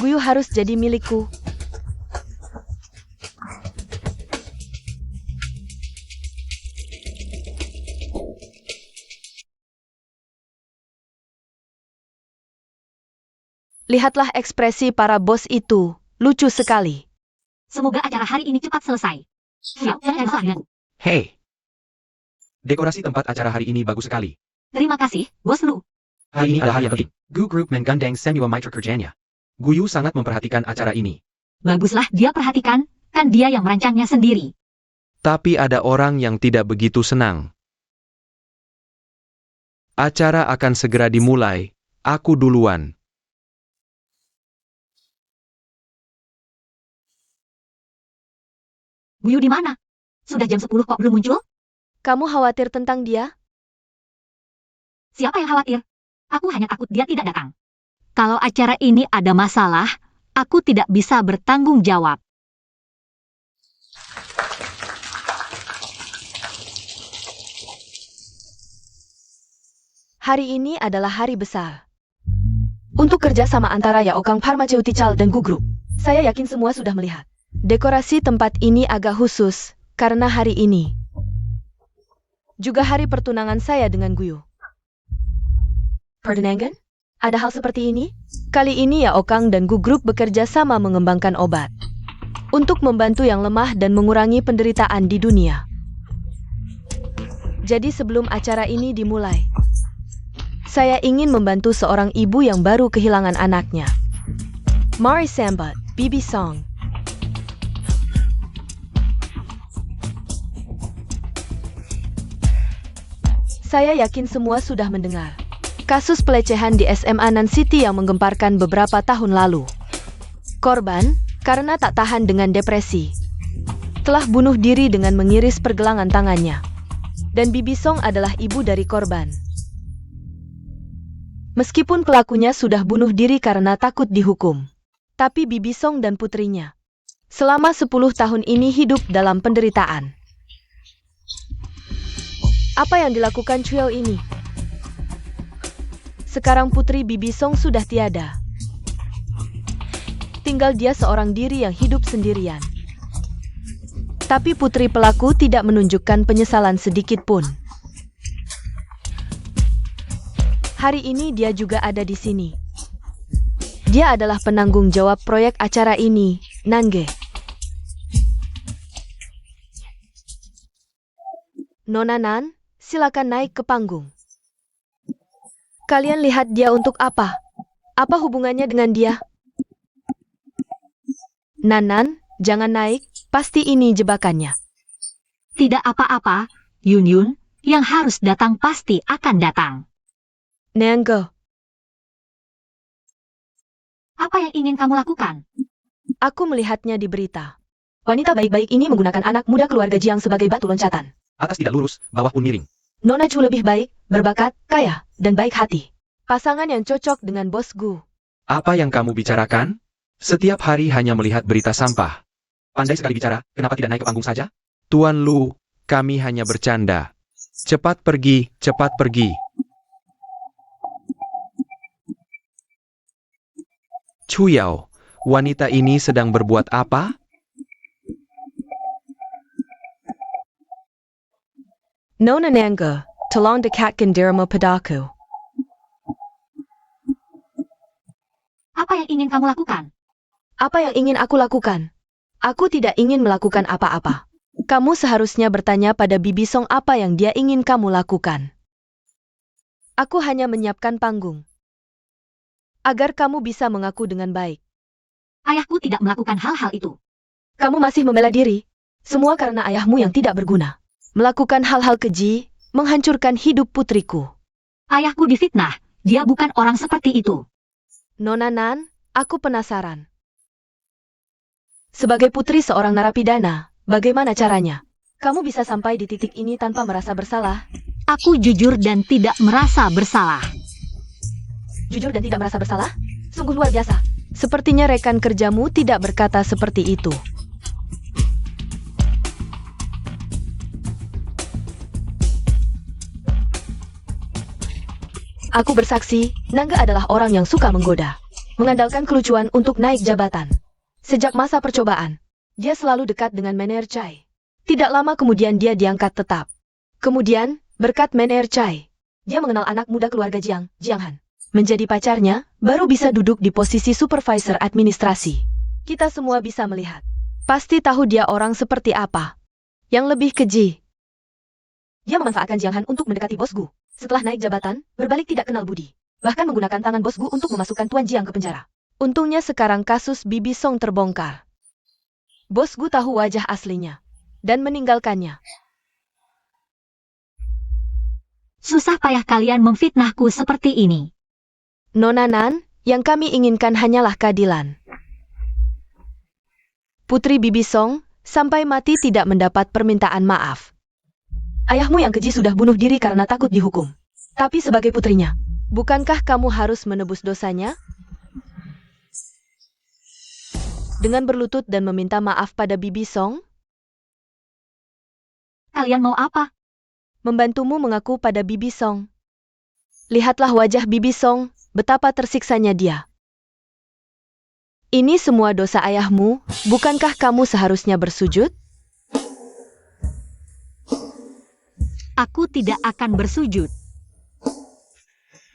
Guyu harus jadi milikku. Lihatlah ekspresi para bos itu, lucu sekali. Semoga acara hari ini cepat selesai. Xiao Chen yang salah denganku. Hei. Dekorasi tempat acara hari ini bagus sekali. Terima kasih, Bos Lu. Hari ini adalah hari yang penting. Gu Group menggandeng semua mitra kerjanya. Guyu sangat memperhatikan acara ini. Baguslah dia perhatikan, kan dia yang merancangnya sendiri. Tapi ada orang yang tidak begitu senang. Acara akan segera dimulai. Aku duluan. Guyu di mana? Sudah jam 10 kok belum muncul? Kamu khawatir tentang dia? Siapa yang khawatir? Aku hanya takut dia tidak datang. Kalau acara ini ada masalah, aku tidak bisa bertanggung jawab. Hari ini adalah hari besar. Untuk kerjasama antara Yaokang Pharmaceutical dan Gu Group. Saya yakin semua sudah melihat. Dekorasi tempat ini agak khusus, karena hari ini juga hari pertunangan saya dengan Guyu. Pertunangan? Ada hal seperti ini? Kali ini Yaokang dan Gu Group bekerja sama mengembangkan obat untuk membantu yang lemah dan mengurangi penderitaan di dunia. Jadi sebelum acara ini dimulai, saya ingin membantu seorang ibu yang baru kehilangan anaknya. Mari sambat, Bibi Song. Saya yakin semua sudah mendengar kasus pelecehan di SMA Nan City yang menggemparkan beberapa tahun lalu. Korban, karena tak tahan dengan depresi, telah bunuh diri dengan mengiris pergelangan tangannya. Dan Bibi Song adalah ibu dari korban. Meskipun pelakunya sudah bunuh diri karena takut dihukum, tapi Bibi Song dan putrinya selama 10 tahun ini hidup dalam penderitaan. Apa yang dilakukan Chuyo ini? Sekarang putri Bibi Song sudah tiada. Tinggal dia seorang diri yang hidup sendirian. Tapi putri pelaku tidak menunjukkan penyesalan sedikit pun. Hari ini dia juga ada di sini. Dia adalah penanggung jawab proyek acara ini, Nange. Nona Nan, silakan naik ke panggung. Kalian lihat dia untuk apa? Apa hubungannya dengan dia? Nanan, jangan naik, pasti ini jebakannya. Tidak apa-apa, Yun Yun, yang harus datang pasti akan datang. Nange, Apa yang ingin kamu lakukan? aku melihatnya di berita. Wanita baik-baik ini menggunakan anak muda keluarga Jiang sebagai batu loncatan. Atas tidak lurus, bawah pun miring. Nona Chu lebih baik, berbakat, kaya, dan baik hati. Pasangan yang cocok dengan Bos Gu. Apa yang kamu bicarakan? Setiap hari hanya melihat berita sampah. Pandai sekali bicara, kenapa tidak naik ke panggung saja? Tuan Lu, kami hanya bercanda. Cepat pergi, cepat pergi. Chuyao, wanita ini sedang berbuat apa? Nona Nange, tolong dekatkan dirimu padaku. Apa yang ingin kamu lakukan? Apa yang ingin aku lakukan? Aku tidak ingin melakukan apa-apa. Kamu seharusnya bertanya pada Bibi Song apa yang dia ingin kamu lakukan. Aku hanya menyiapkan panggung. Agar kamu bisa mengaku dengan baik. Ayahku tidak melakukan hal-hal itu. Kamu masih membela diri. Semua karena ayahmu yang tidak berguna. Melakukan hal-hal keji, menghancurkan hidup putriku. Ayahku difitnah, dia bukan orang seperti itu. Nona Nan, aku penasaran. Sebagai putri seorang narapidana, bagaimana caranya? Kamu bisa sampai di titik ini tanpa merasa bersalah? Aku jujur dan tidak merasa bersalah. Jujur dan tidak merasa bersalah? Sungguh luar biasa. Sepertinya rekan kerjamu tidak berkata seperti itu. Aku bersaksi, Nangga adalah orang yang suka menggoda. Mengandalkan kelucuan untuk naik jabatan. Sejak masa percobaan, dia selalu dekat dengan Mener Chai. Tidak lama kemudian dia diangkat tetap. Kemudian, berkat Mener Chai, dia mengenal anak muda keluarga Jiang Han. Menjadi pacarnya, baru bisa duduk di posisi supervisor administrasi. Kita semua bisa melihat. Pasti tahu dia orang seperti apa. Yang lebih keji, dia memanfaatkan Jiang Han untuk mendekati Bos Gu. Setelah naik jabatan, berbalik tidak kenal budi. Bahkan menggunakan tangan Bos Gu untuk memasukkan Tuan Jiang ke penjara. Untungnya sekarang kasus Bibi Song terbongkar. Bos Gu tahu wajah aslinya dan meninggalkannya. Susah payah kalian memfitnahku seperti ini. Nona Nan, yang kami inginkan hanyalah keadilan. Putri Bibi Song sampai mati tidak mendapat permintaan maaf. Ayahmu yang keji sudah bunuh diri karena takut dihukum. Tapi sebagai putrinya, bukankah kamu harus menebus dosanya? Dengan berlutut dan meminta maaf pada Bibi Song? Kalian mau apa? Membantumu mengaku pada Bibi Song. Lihatlah wajah Bibi Song, betapa tersiksanya dia. Ini semua dosa ayahmu, bukankah kamu seharusnya bersujud? Aku tidak akan bersujud.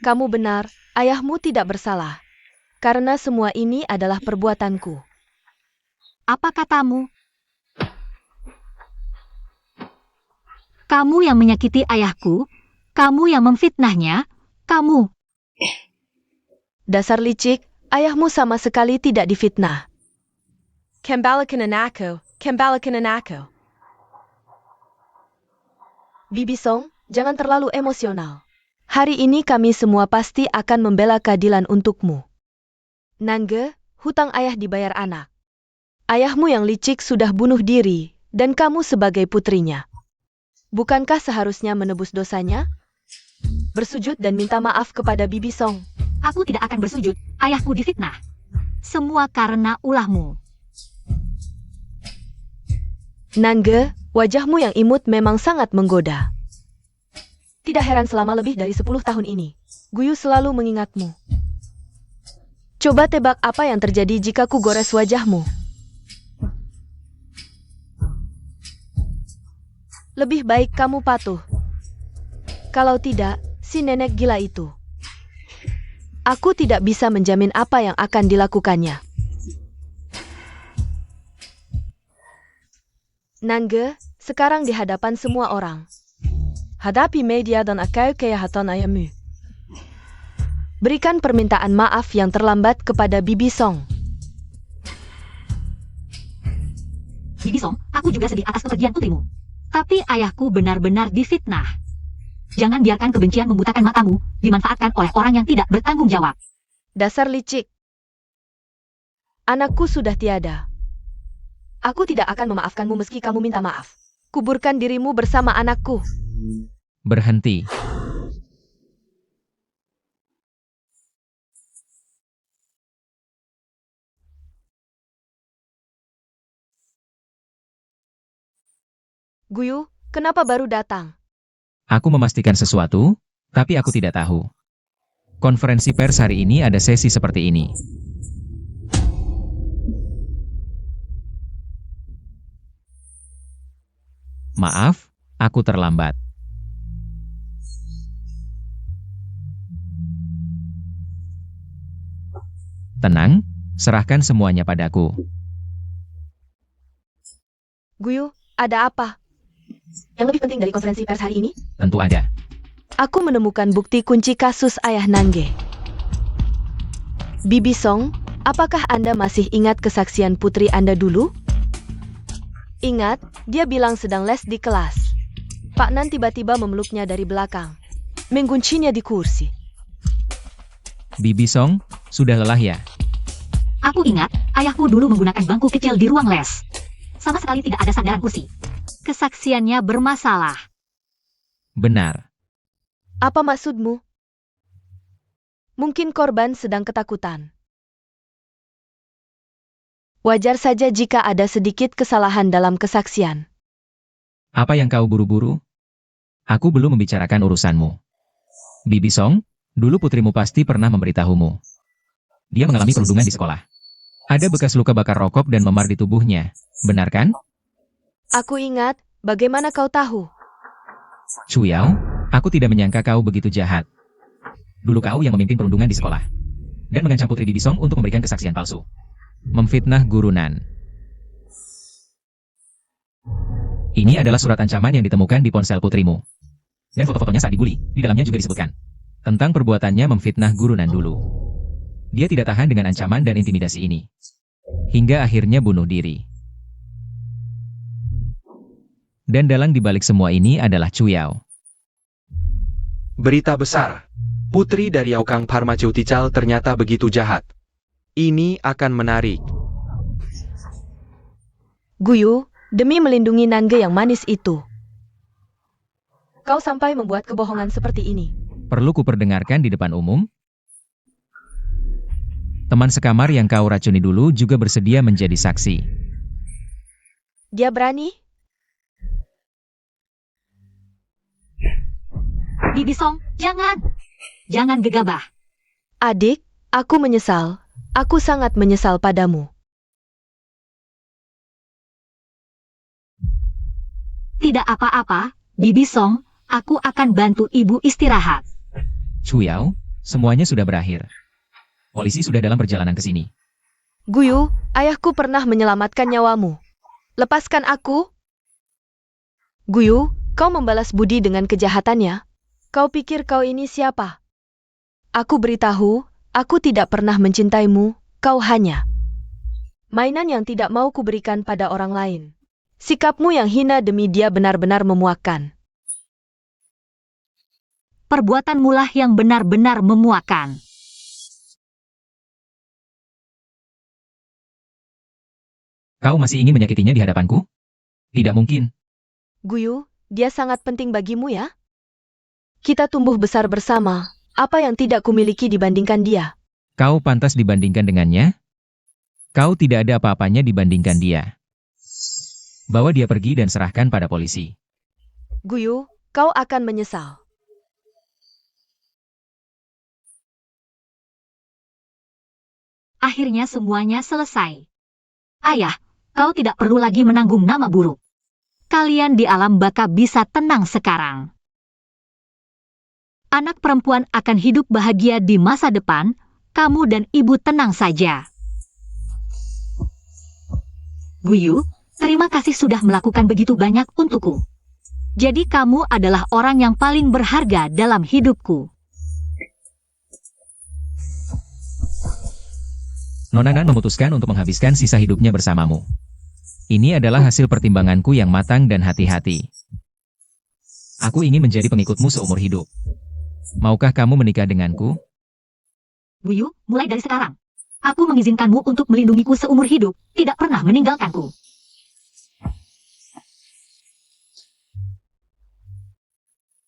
Kamu benar, ayahmu tidak bersalah. Karena semua ini adalah perbuatanku. Apa katamu? Kamu yang menyakiti ayahku, kamu yang memfitnahnya, kamu. Dasar licik, ayahmu sama sekali tidak difitnah. Kembalikan anakku, kembalikan anakku. Bibi Song, jangan terlalu emosional. Hari ini kami semua pasti akan membela keadilan untukmu. Nangge, hutang ayah dibayar anak. Ayahmu yang licik sudah bunuh diri, dan kamu sebagai putrinya. Bukankah seharusnya menebus dosanya? Bersujud dan minta maaf kepada Bibi Song. Aku tidak akan bersujud, ayahku difitnah. Semua karena ulahmu. Nangge, wajahmu yang imut memang sangat menggoda. Tidak heran selama lebih dari 10 tahun ini, Guyu selalu mengingatmu. Coba tebak apa yang terjadi jika ku gores wajahmu. Lebih baik kamu patuh. Kalau tidak, si nenek gila itu. Aku tidak bisa menjamin apa yang akan dilakukannya. Nangge, sekarang di hadapan semua orang. Hadapi media dan akau kejahatan ayahmu. Berikan permintaan maaf yang terlambat kepada Bibi Song. Bibi Song, aku juga sedih atas kepergian putrimu. Tapi ayahku benar-benar difitnah. Jangan biarkan kebencian membutakan matamu, dimanfaatkan oleh orang yang tidak bertanggung jawab. Dasar licik. Anakku sudah tiada. Aku tidak akan memaafkanmu meski kamu minta maaf. Kuburkan dirimu bersama anakku. Berhenti. Guyu, kenapa baru datang? Aku memastikan sesuatu, tapi aku tidak tahu. Konferensi pers hari ini ada sesi seperti ini. Maaf, aku terlambat. Tenang, serahkan semuanya padaku. Guyu, ada apa? Yang lebih penting dari konferensi pers hari ini? Tentu ada. Aku menemukan bukti kunci kasus ayah Nangge. Bibi Song, apakah Anda masih ingat kesaksian putri Anda dulu? Ingat, dia bilang sedang les di kelas. Pak Nan tiba-tiba memeluknya dari belakang, mengguncinya di kursi. Bibi Song, sudah lelah ya? Aku ingat, ayahku dulu menggunakan bangku kecil di ruang les. Sama sekali tidak ada sandaran kursi. Kesaksiannya bermasalah. Benar. Apa maksudmu? Mungkin korban sedang ketakutan. Wajar saja jika ada sedikit kesalahan dalam kesaksian. Apa yang kau buru-buru? Aku belum membicarakan urusanmu. Bibi Song, Dulu putrimu pasti pernah memberitahumu. Dia mengalami perundungan di sekolah. Ada bekas luka bakar rokok dan memar di tubuhnya. Benar kan? Aku ingat, bagaimana kau tahu? Chuyao, aku tidak menyangka kau begitu jahat. Dulu kau yang memimpin perundungan di sekolah. Dan mengancam Putri Bibi Song untuk memberikan kesaksian palsu. Memfitnah Guru Nan. Ini adalah surat ancaman yang ditemukan di ponsel putrimu. Dan foto-fotonya saat dibully, di dalamnya juga disebutkan tentang perbuatannya memfitnah Guru Nan dulu. Dia tidak tahan dengan ancaman dan intimidasi ini. Hingga akhirnya bunuh diri. Dan dalang dibalik semua ini adalah Chuyao. Berita besar. Putri dari Yaokang Pharmaceutical ternyata begitu jahat. Ini akan menarik. Guyu, demi melindungi Nange yang manis itu, kau sampai membuat kebohongan seperti ini. Perlu kuperdengarkan di depan umum? Teman sekamar yang kau racuni dulu juga bersedia menjadi saksi. Dia berani? Bibi Song, jangan. Jangan gegabah. Adik, aku menyesal. Aku sangat menyesal padamu. Tidak apa-apa, Bibi Song, aku akan bantu ibu istirahat. Chuyao, semuanya sudah berakhir. Polisi sudah dalam perjalanan ke sini. Guyu, ayahku pernah menyelamatkan nyawamu. Lepaskan aku. Guyu, kau membalas budi dengan kejahatannya. Kau pikir kau ini siapa? Aku beritahu, aku tidak pernah mencintaimu, kau hanya mainan yang tidak mau kuberikan pada orang lain. Sikapmu yang hina demi dia benar-benar memuakkan. Perbuatanmu lah yang benar-benar memuakkan. Kau masih ingin menyakitinya di hadapanku? Tidak mungkin. Guyu, dia sangat penting bagimu ya? Kita tumbuh besar bersama, apa yang tidak kumiliki dibandingkan dia? Kau pantas dibandingkan dengannya? Kau tidak ada apa-apanya dibandingkan dia. Bawa dia pergi dan serahkan pada polisi. Guyu, kau akan menyesal. Akhirnya semuanya selesai. Ayah, kau tidak perlu lagi menanggung nama buruk. Kalian di alam baka bisa tenang sekarang. Anak perempuan akan hidup bahagia di masa depan, kamu dan ibu tenang saja. Guyu, terima kasih sudah melakukan begitu banyak untukku. Jadi kamu adalah orang yang paling berharga dalam hidupku. Nona Nan memutuskan untuk menghabiskan sisa hidupnya bersamamu. Ini adalah hasil pertimbanganku yang matang dan hati-hati. Aku ingin menjadi pengikutmu seumur hidup. Maukah kamu menikah denganku? Guyu, mulai dari sekarang. Aku mengizinkanmu untuk melindungiku seumur hidup, tidak pernah meninggalkanku.